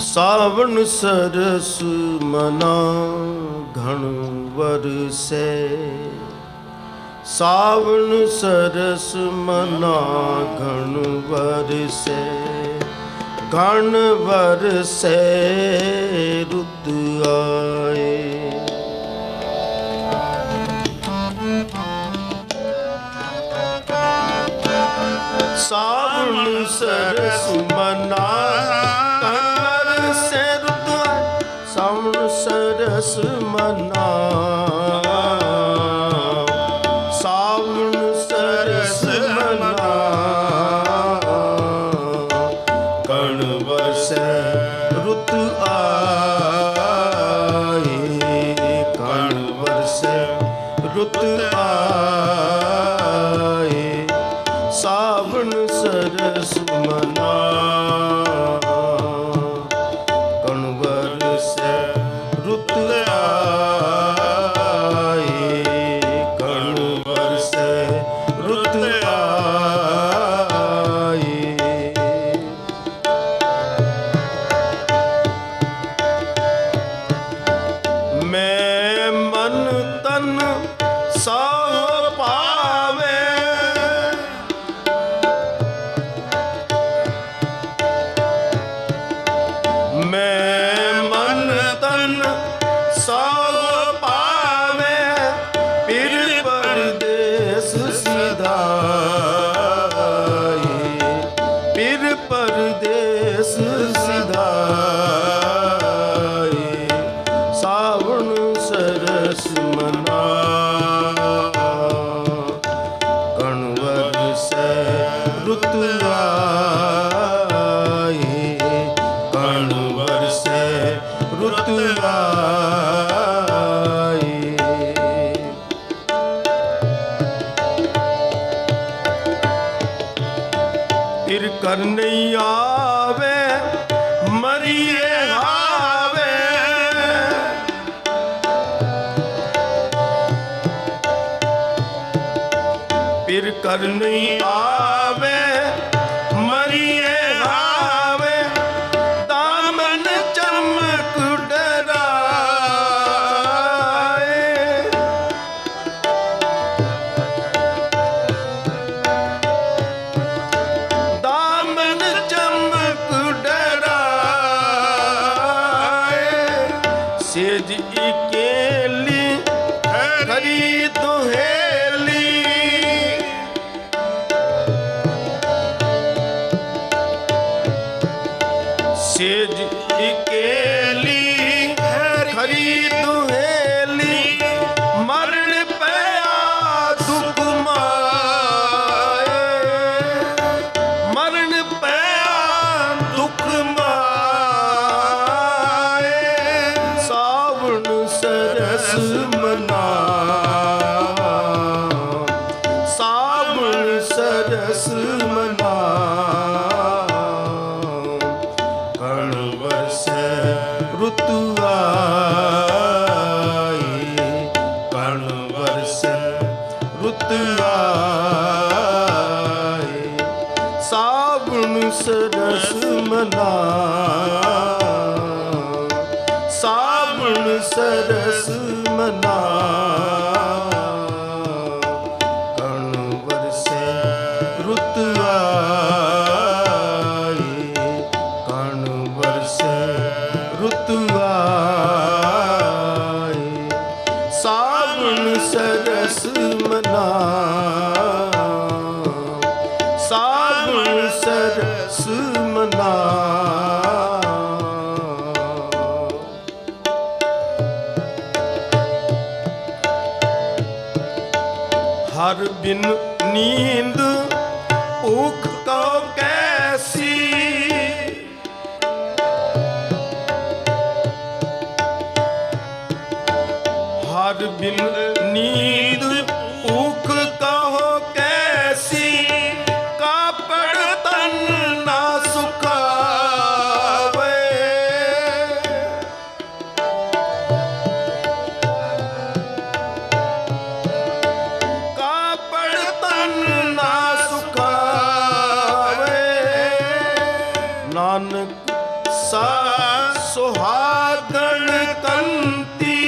C: ਸਾਵਣ ਸਰਸ ਮਨਾ ਘਣ ਵਰਸੈ, ਸਾਵਣ ਸਰਸ ਮਨਾ ਘਣ ਵਰਸੈ, ਘਣ ਵਰਸੈ ਰੁੱਤ ਆਏ। ਸਾਵਣ ਸਰਸ ਮਨਾ ਘਣ ਵਰਸੈ ਰੁੱਤ ਆਏ, ਸਾਵਣ ਸਰਸ ਮਨਾ, ਸਾਵਣ ਸਰਸ ਮਨਾ ਘਣ ਵਰਸੈ ਰੁੱਤ ਆਏ, ਘਣ ਵਰਸੈ ਰੁੱਤ ਆਏ। ਸਾਵਣ ਸਰਸ ਮਨਾ ਘਣ ਵਰਸੈ ਰੁੱਤ ਆਏ, ਘਣ ਵਰਸੈ ਰੁੱਤ ਆਏ। ਮੈਂ ਮਨ ਤਨ ਸਭ ਪਾਵੇ, ਕਰ ਨਹੀਂ ਆਵੇ ਮਰੀਏ ਹਾਵੇ ਫਿਰ ਕਰ ਨਹੀਂ ਆਵੇ ਮਰੀਏ ਹਾਵੇ ਦਾਮਨ ਚਮਕ ਡਰਾਏ ਦਾਮਨ ਚਮਕ ਡਰਾਏ ਸੇਜ ਇਕੇਲੀ ਖਰੀ ਦੁਹੇਲੀ ਸੇਜ ਇਕੇਲੀ ਖਰੀ ਦੁਹੇਲੀ ਮਰਨ ਪਿਆ ਦੁਖ ਮਾਏ ਮਰਨ ਪਿਆ ਦੁਖ ਮਾਏ ਸਾਵਣ ਸਰਸ ਮਨਾ ਸਾਵਣ ਸਰਸ ਮਨਾ ਰੁੱਤ ਆਈ ਕਣ ਵਰਸੈ ਰੁੱਤ ਆਈ ਸਾਵਣ ਸਰਸ ਮਨਾ ਸਾਵਣ ਸਰਸ ਮਨਾ ਕਣ ਵਰਸੈ ਰੁੱਤ ਆਈ ਕਣ ਵਰਸੈ ਰੁੱਤ ਆਈ ਸਾਵਣ ਸਰਸ ਮਨਾ ਸਾਵਣ ਸਰਸ ਮਨਾ ਹਰ ਬਿਨ ਨੀਂਦ ਊਖ ਕਉ ਕੈਸੀ ਹਰ ਬਿਨ ਨੀਂਦ ਊਖ ਕਹੋ ਕੈਸੀ ਕਾਪੜ ਤਨ ਨਾ ਸੁਖਾਵੇ ਕਾਪੜ ਤਨ ਨਾ ਸੁਖਾਵੇ ਨਾਨਕ ਸਾ ਸੁਹਾਗਣ ਕੰਤੀ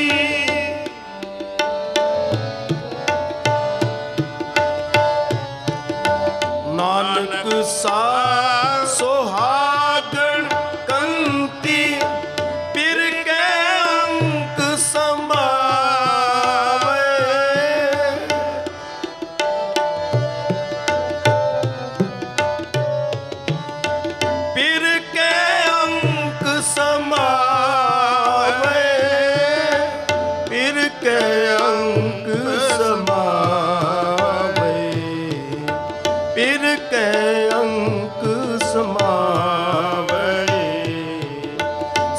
C: ਨਾਨਕ ਸਾ ਸੁਹਾਗਣ ਕੰਤੀ ਪਿਰ ਕੇ ਅੰਕ ਸਮਾਵੇ ਪਿਰ ਕੇ ਅੰਕ ਸਮਾਵੇ ਪਿਰ ਕੇ ਅੰਕ ਸਮਾਵੇ ਪਿਰ ਕੇ ਅੰਕ ਸਮਾਵੇ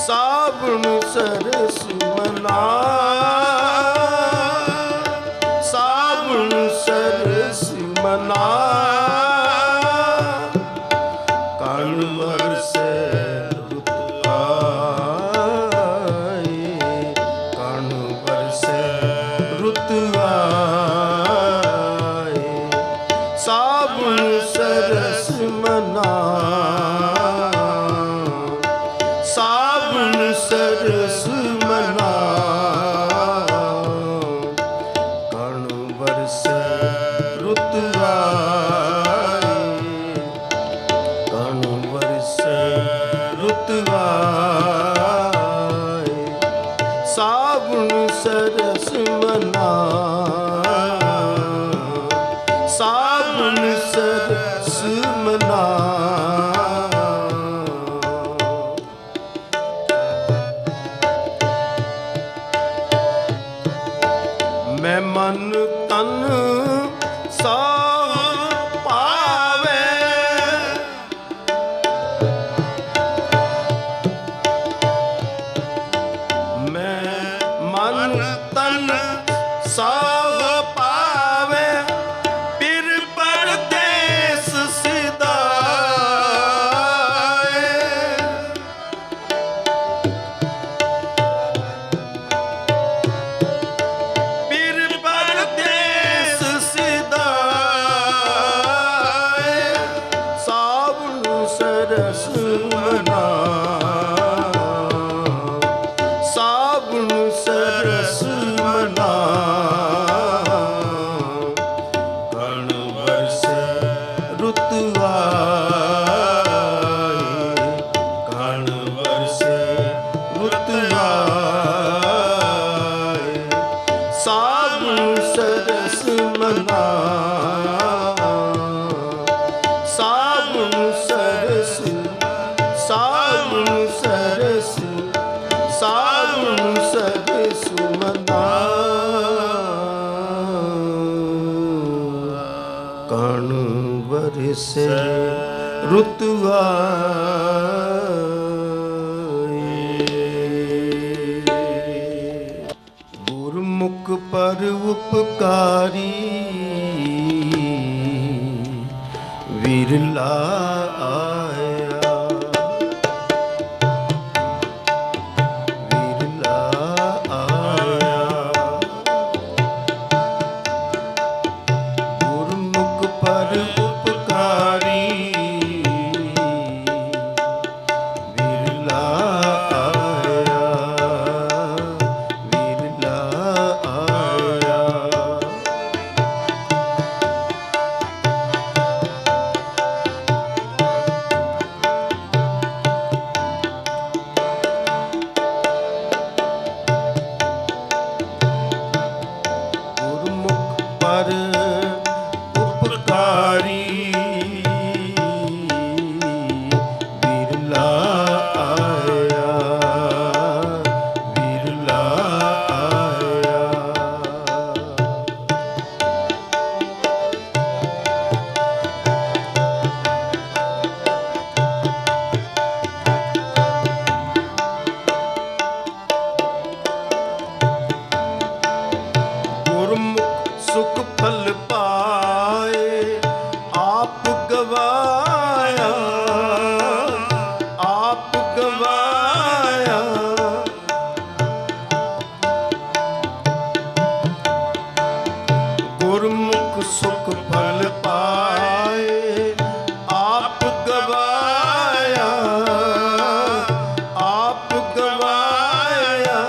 C: ਸਾਵਣ ਸਰਸ ਮਨਾ ਸਾਵਣ ਸਰਸ ਮਨਾ ਕਣ ਵਰਸੈ ਰੁੱਤ ਆਈ ਕਣ ਵਰਸੈ ਰੁੱਤ ਆਈ ਸਾਵਣ ਸਰਸ ਮਨਾ ਸਾਵਣ ਸਰਸ ਮਨਾ ਕਣ ਵਰਸੈ ਰੁੱਤ ਆਈ ਕਣ ਵਰਸੈ ਰੁੱਤ ਆਈ ਸਾਵਣ ਸਰਸ ਮਨਾ ਸਾਵਣ ਸਰਸ ਮਨਾ ਮੈਂ ਮਨ ਤਨ ਸਭ ਪਾਵੇ ਮੈਂ ਮਨ ਤਨ ਸਭ ਪਾਵੇ ਪਿਰ ਪਰਦੇਸ ਸਿਧਾਰੇ ਸਾਵਣ ਸਰਸ ਮਨਾ, ਸਾਵਣ ਸਰਸ, ਸਾਵਣ ਸਰਸ, ਸਾਵਣ ਸਰਸ ਮਨਾ। ਕਣ ਵਰਸੇ ਰੁੱਤ ਗੁਰਮੁਖ ਪਰ ਉਪਕਾਰੀ ਵਿਰਲਾ ਆਇਆ, ਵਿਰਲਾ ਆਇਆ। ਗੁਰਮੁਖ ਪਰ ਉਪਕਾਰੀ ਵਿਰਲਾ ਆਇਆ, ਵਿਰਲਾ ਆਇਆ। ਗੁਰਮੁਖ ਪਰ ਉਪਕਾਰੀ ਵਿਰਲਾ ਆਇਆ, ਵਿਰਲਾ ਆਇਆ। ਗੁਰਮੁਖ ਸੁਖ ਫਲ ਪਾਏ, ਆਪ ਗਵਾਇਆ, ਆਪ ਗਵਾਇਆ। ਗੁਰਮੁਖ ਸੁਖ ਫਲ ਪਾਏ, ਆਪ ਗਵਾਇਆ, ਆਪ ਗਵਾਇਆ।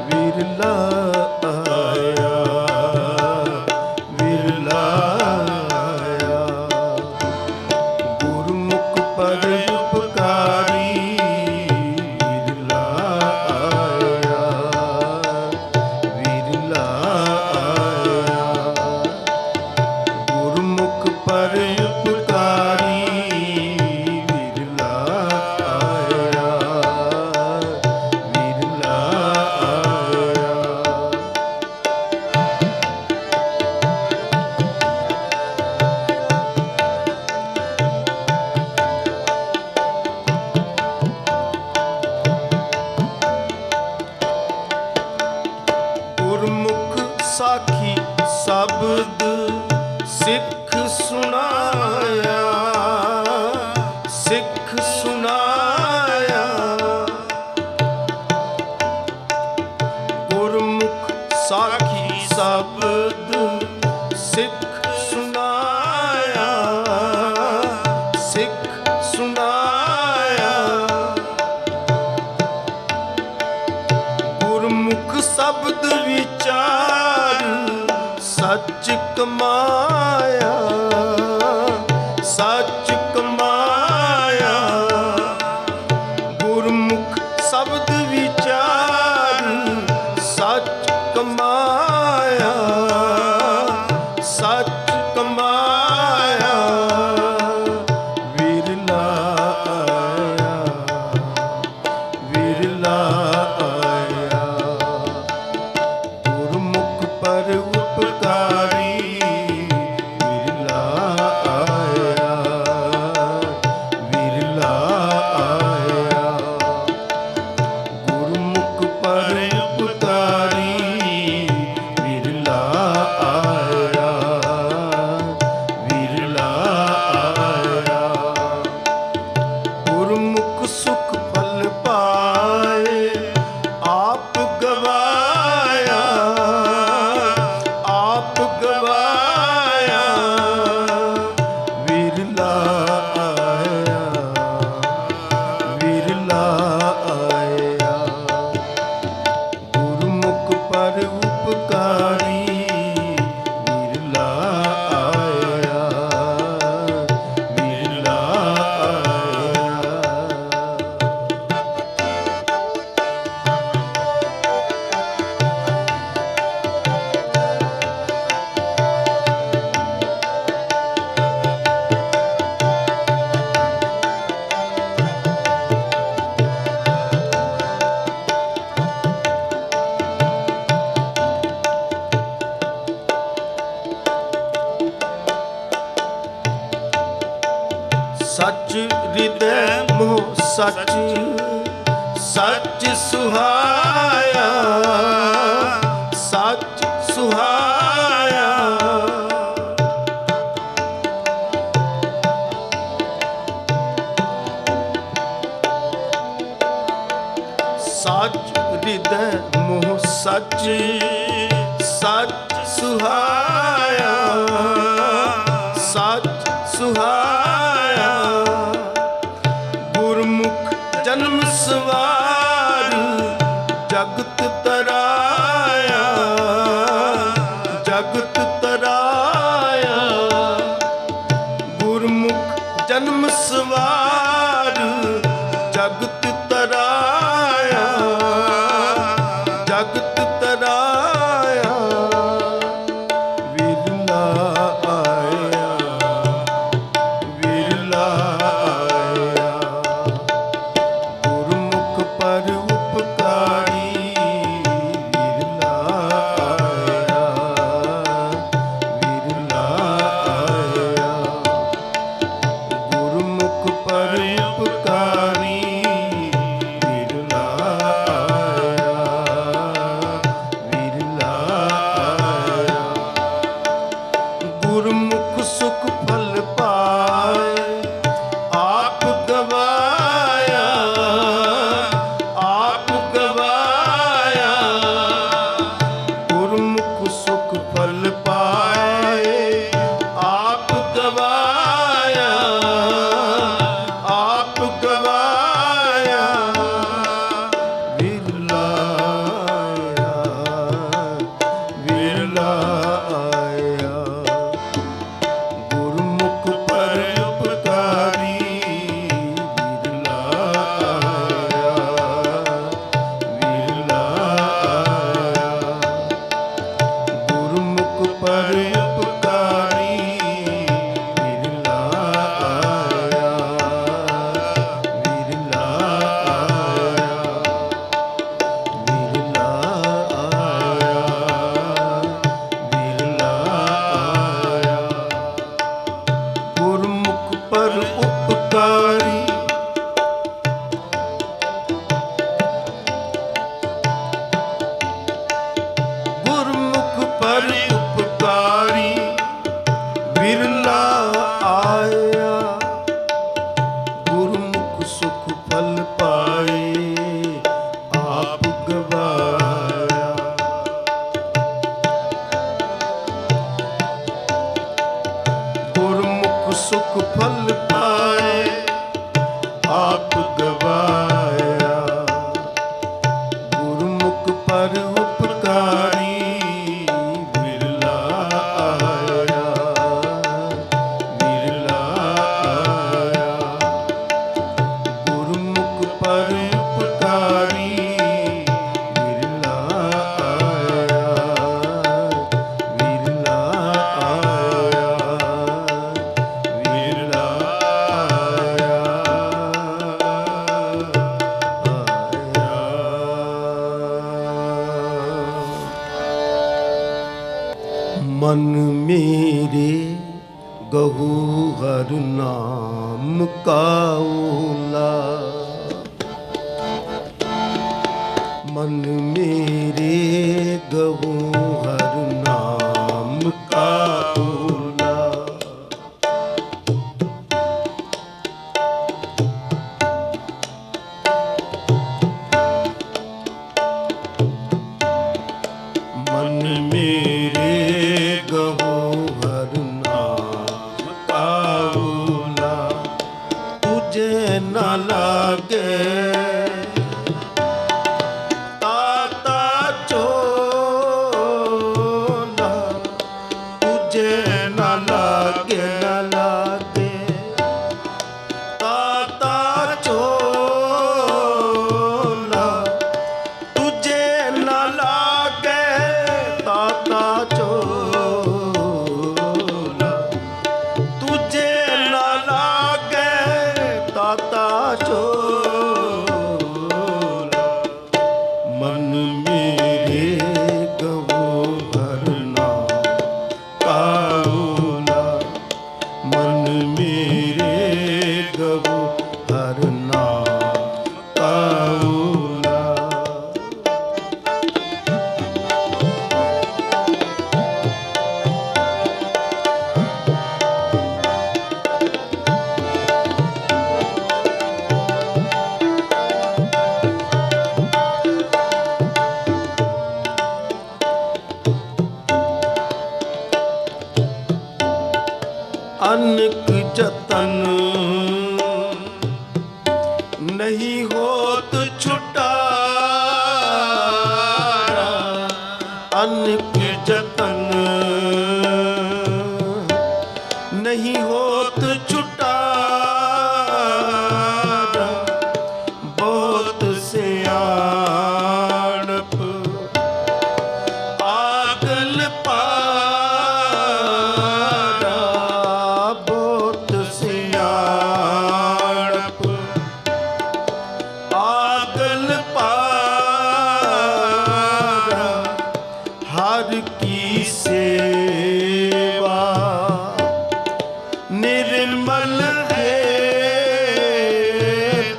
C: ਵਿਰਲਾ ਆਇਆ, ਵਿਰਲਾ ਆਇਆ। ਗੁਰਮੁਖ ਪਰ ਉਪਕਾਰੀ ਵਿਰਲਾ ਆਇਆ, ਵਿਰਲਾ ਆਇਆ। ਗੁਰਮੁਖ ਪਰ ਉਪਕਾਰੀ ਵਿਰਲਾ ਆਇਆ, ਵਿਰਲਾ ਆਇਆ। ਗੁਰਮੁਖ ਸਾਖੀ ਸ਼ਬਦ ਸਿੱਖ ਸੁਣਾਇਆ, ਸਿੱਖ ਸੁਣਾਇਆ। ਗੁਰਮੁਖ ਸਾਖੀ ਸ਼ਬਦ ਸਿੱਖ ਸੁਣਾਇਆ, ਸਿੱਖ ਸੁਣਾਇਆ। ਗੁਰਮੁਖ ਸ਼ਬਦ ਵਿਚਾਰ ਸੱਚ ਕਮਾਇਆ, ਸੱਚ ਕਮਾਇਆ। ਗੁਰਮੁਖ ਸ਼ਬਦ ਵਿਚਾਰ ਸੱਚ ਕਮਾਇਆ, ਸੱਚ ਕਮਾਇਆ। ਵਿਰਲਾ ਆਇਆ, ਵਿਰਲਾ ਆਇਆ। ਗੁਰਮੁਖ ਪਰ ਉਪਕਾਰੀ ਵਿਰਲਾ ਆਇਆ, ਵਿਰਲਾ ਆਇਆ। ਗੁਰਮੁਖ ਪਰ ਉਪਕਾਰੀ ਵਿਰਲਾ ਆਇਆ, ਵਿਰਲਾ ਆਇਆ। ਗੁਰਮੁਖ ਸੁਖ ਫਲ ਪਾਏ, ਆਪ ਗਵਾਇਆ, ਆਪ ਗਵਾਇਆ। ਵਿਰਲਾ ਆਇਆ, ਵਿਰਲਾ ਆਇਆ। ਗੁਰਮੁਖ ਪਰ ਉਪਕਾਰੀ ਵਿਰਲਾ ਆਇਆ, ਵਿਰਲਾ ਆਇਆ। ਸੱਚ ਸੱਚ ਸੁਹਾਇਆ, ਸੱਚ ਸੁਹਾਇਆ। ਸੱਚ ਹਿਰਦੈ ਮੋਹ ਸੱਚ ਸੱਚ ਸੁਹਾਇਆ, ਸੱਚ ਸੁਹਾਇਆ। ਗੁਰਮੁਖ ਜਨਮ ਸਵਾਰ ਜਗਤ ਤਰਾਇਆ, ਜਗਤ ਤਰਾਇਆ। ਗੁਰਮੁਖ ਜਨਮ ਸਵਾਰ ਜਗਤ ਤਰਾਇਆ, ਜਗਤ ਤਰਾਇਆ। ਵਿਰਲਾ ਆਇਆ, ਵਿਰਲਾ ਆਇਆ। ਗੁਰਮੁਖ ਪਰ ਉਪਕਾਰੀ ਵਿਰਲਾ ਆਇਆ, ਵਿਰਲਾ ਆਇਆ। ਗੁਰਮੁਖ ਪਰ ਉਪਕਾਰੀ ਵਿਰਲਾ ਆਇਆ, ਵਿਰਲਾ ਆਇਆ। ਗੁਰਮੁਖ ਸੁਖ ਫਲ ਪਾਏ ਆਪ ਗਵਾਇਆ, ਆਪ ਗਵਾਇਆ। ਗੁਰਮੁਖ ਸੁਖ ਫਲ ਪਾਏ ਆਪ ਗਵਾਇਆ, ਆਪ ਗਵਾਇਆ। ਵਿਰਲਾ ਆਇਆ, ਵਿਰਲਾ ਆਇਆ। ਗੁਰਮੁਖ ਪਰ ਉਪਕਾਰੀ ਵਿਰਲਾ ਆਇਆ, ਵਿਰਲਾ ਆਇਆ। ਗੁਰਮੁਖ ਪਰ ਉਪਕਾਰੀ ਵਿਰਲਾ ਆਇਆ, ਵਿਰਲਾ ਆਇਆ, ਵਿਰਲਾ ਆਇਆ, ਵਿਰਲਾ ਆਇਆ। ਗੁਰਮੁਖ ਪਰ ਉਪਕਾਰੀ ਗੁਰਮੁਖ ਪਰ ਉਪਕਾਰੀ ਵਿਰਲਾ ਆਇਆ। ਗੁਰਮੁਖ ਸੁਖ ਫਲ ਪਾਏ ਆਪ ਗਵਾਇਆ। ਗੁਰਮੁਖ ਸੁਖ ਫਲ ਪਾਏ ਆਪ ਗਵਾਇਆ। ਗੁਰਮੁਖ ਪਰ ਉਪਕਾਰੀ ਵਿਰਲਾ ਆਇਆ, ਵਿਰਲਾ ਆਇਆ। ਗੁਰਮੁਖ ਪਰ ਉਪਕਾਰੀ ਵਿਰਲਾ ਆਇਆ, ਵਿਰਲਾ ਆਇਆ, ਵਿਰਲਾ ਮਨ ਮੇਰੇ ਗਹੂ ਹਰ ਨਾਮ ਕਾ ਓਲਾ। ਮਨ ਮੇਰੇ ਗਹੂ ਹਰ ਨਾਮ ਕਾ ਓਲਾ। ਮਨ ਮੇਰੇ ਗਹੂ ਹਰ ਨਾਮ ਕਾ ਓਲਾ। ਤੁਝੇ ਨਾ ਲਾਗੇ ਤਾਤਾ ਚੋਲਾ। ਤੁਝੇ ਨਾ ਲਾਗੇ, ਨਾ ਲਾਗੇ ਤਾਤਾ ਚੋਲਾ। ਤੁਝੇ ਨਾ ਲਾਗੇ ਤਾਤਾ ਚੋਲਾ। ਤੁਝੇ ਨਾ ਲਾਗੇ ਤਾਤਾ ਚੋਲਾ। ਮਨ ਮੇਰੇ ਗਵੋ ਹਰ ਨਾਮ ਕਾ ਓਲਾ। ਮਨ ਮੇਰੇ ਗਵੋ ਹਰ ਨਾਮ अनक जतन नहीं होत छुटारा, अनक जतन नहीं होत छुटारा, बहुत सियाणप आगल पारा, बहुत सियाणप आगल पारा, हर की सेवा निर्मल है,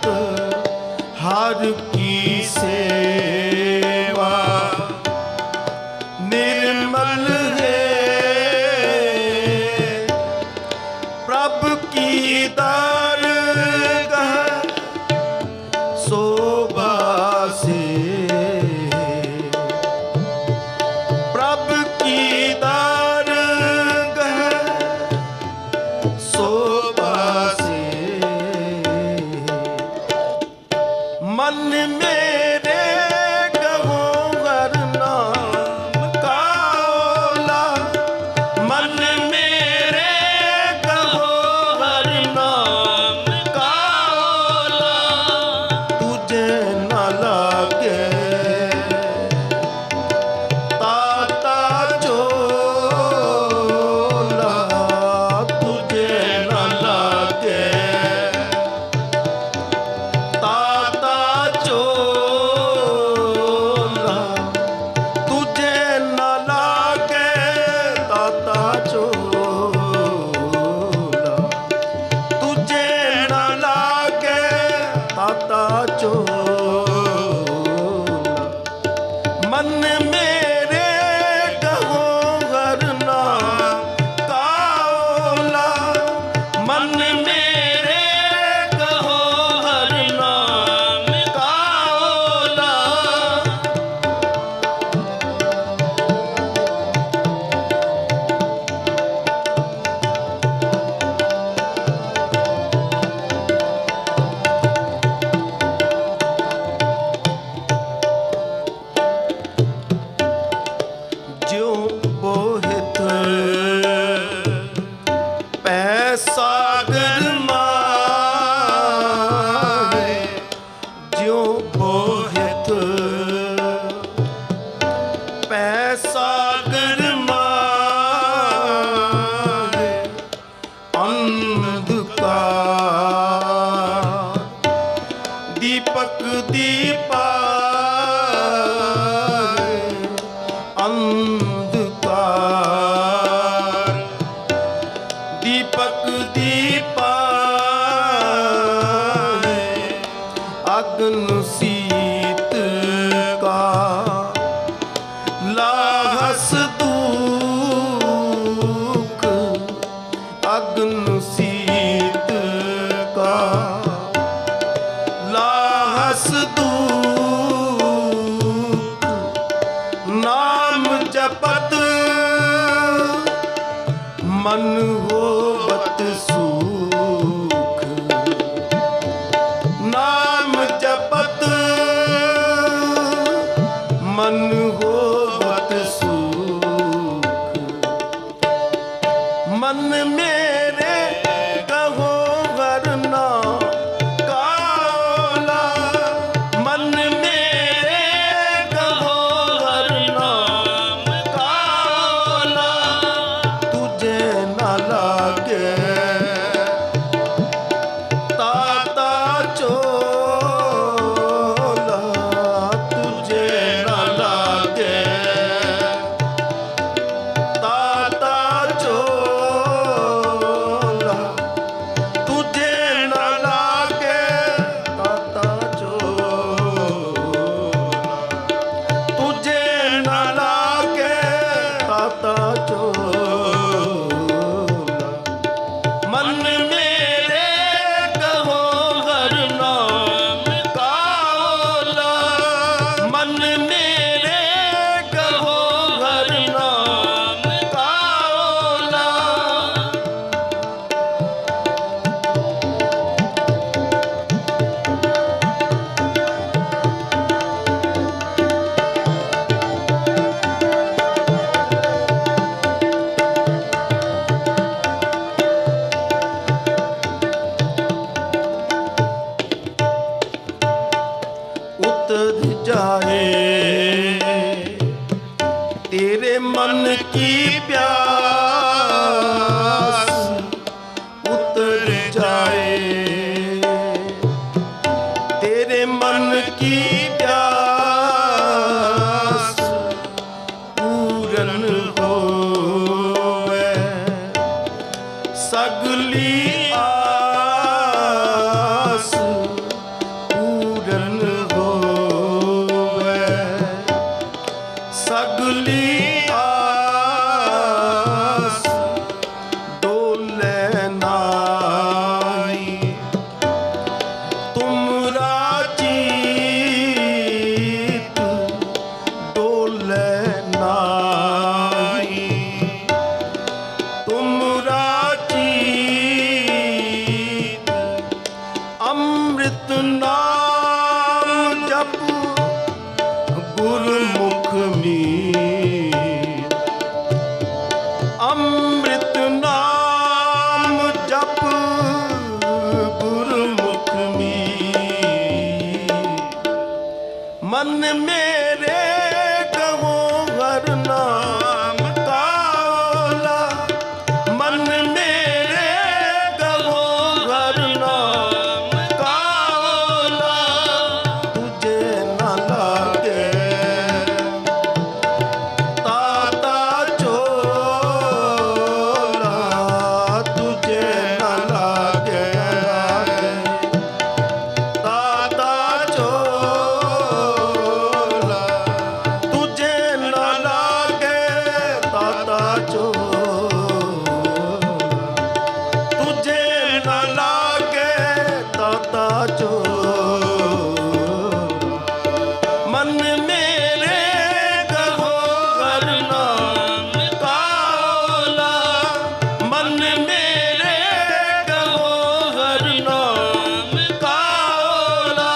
C: तो हर की सेवा निर्मल है, प्रभु की दरगाह शोभा से, प्रभु की दरगाह शोभा से, मन मेरे गहो हर नाम का ओला, मन मेरे गहो हर नाम का ओला, तुझे न लागे ताता चोला, तुझे न लागे ताता चोला, तुझे न लागे ताता चोला, तुझे न लागे ताता चोला, मन मेरे गहो हर नाम का ओला, मन मेरे गहो हर नाम का ओला। ज्यों बोहित पैसागर माहे, ज्यों बोहित पैसागर माहे, अंधकार दीपक दीपारे, अंधकार दीपक दीपारे, अग्न शीत का लाहस दुख, अग्न शीत का लाहस दुख, नाम जपत मन होवत सुख, नाम जपत मन होवत सुख, मन मेरे गहो हर नाम का ओला, मन मेरे गहो हर नाम का ओला, तुझे न लागे ताता चोला, तुझे न लागे ताता चोला, मन की प्यास उतर जाए, तेरे मन की प्यास पूरन होवे, सगली आस पूरन होवे, सगली आस डोले नाई, तुमरा चीत डोले नाई, तुमरा चीत अमृत नाम जप गुरमुख मीत, अमृत नाम जप गुरमुख मीत, मन मेरे कहो हर नाम का ओला, मन मेरे कहो हर नाम का ओला, तुझे न लागे ताता चोला, तुझे न लागे ताता चोला, तुझे न लागे ताता चोला, तुझे न लागे ताता चोला, मन मेरे कहो हर नाम का ओला, मन मेरे कहो हर नाम का ओला।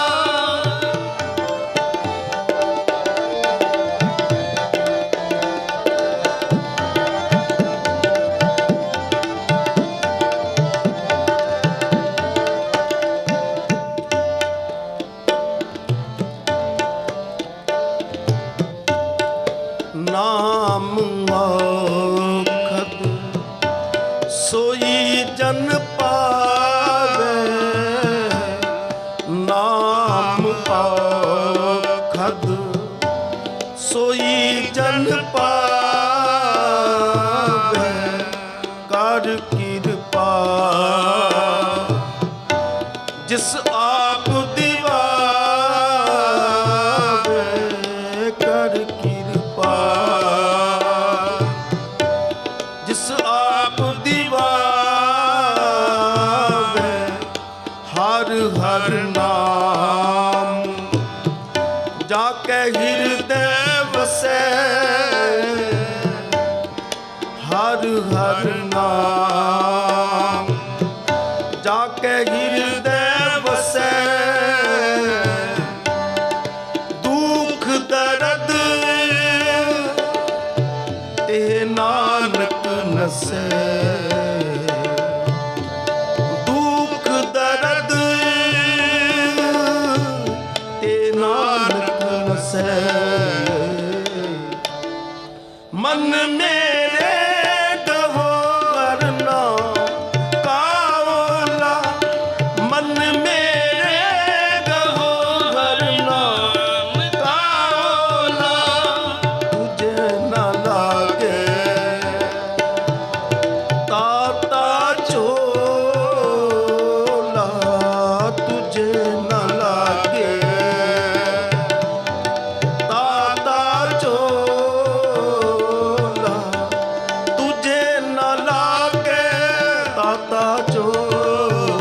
C: नाम औखद सोई जन पावे, नाम औखद सोई जन पावे, कर कृपा जिस आप दिवावे, कर कृपा जिस आप दिवावे, हर हर नाम जाके हृदय बसे, हर हर नाम जाके हृदय बसे, दुख दर्द ते नानक नसे, दुख दर्द ते नानक नसे, मन मेरे कहो हर नाम का ओला, मन मेरे कहो हर नाम का ओला, तुझे न लागे ताता चोला, तुझे न लागे ताता चोला, तुझे न लागे ताता चोला,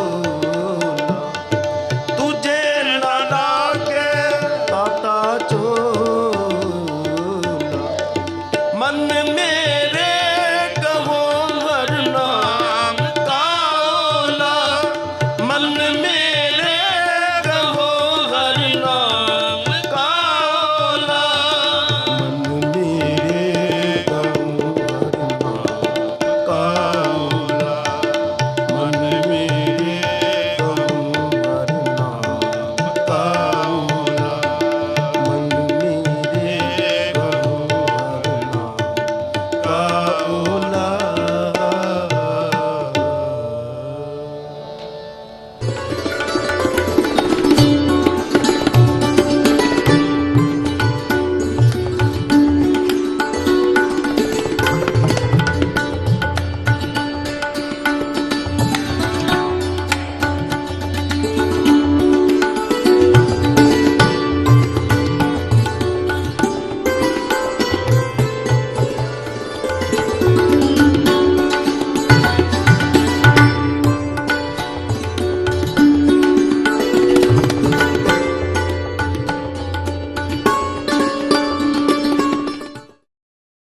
C: तुझे न लागे ताता चोला, मन मेरे कहो हर नाम का ओला, मन मेरे कहो हर नाम का ओला, मन मेरे कहो हर नाम का ओला, मन मेरे कहो हर नाम का ओला, मन मेरे कहो हर नाम
A: ਕਾ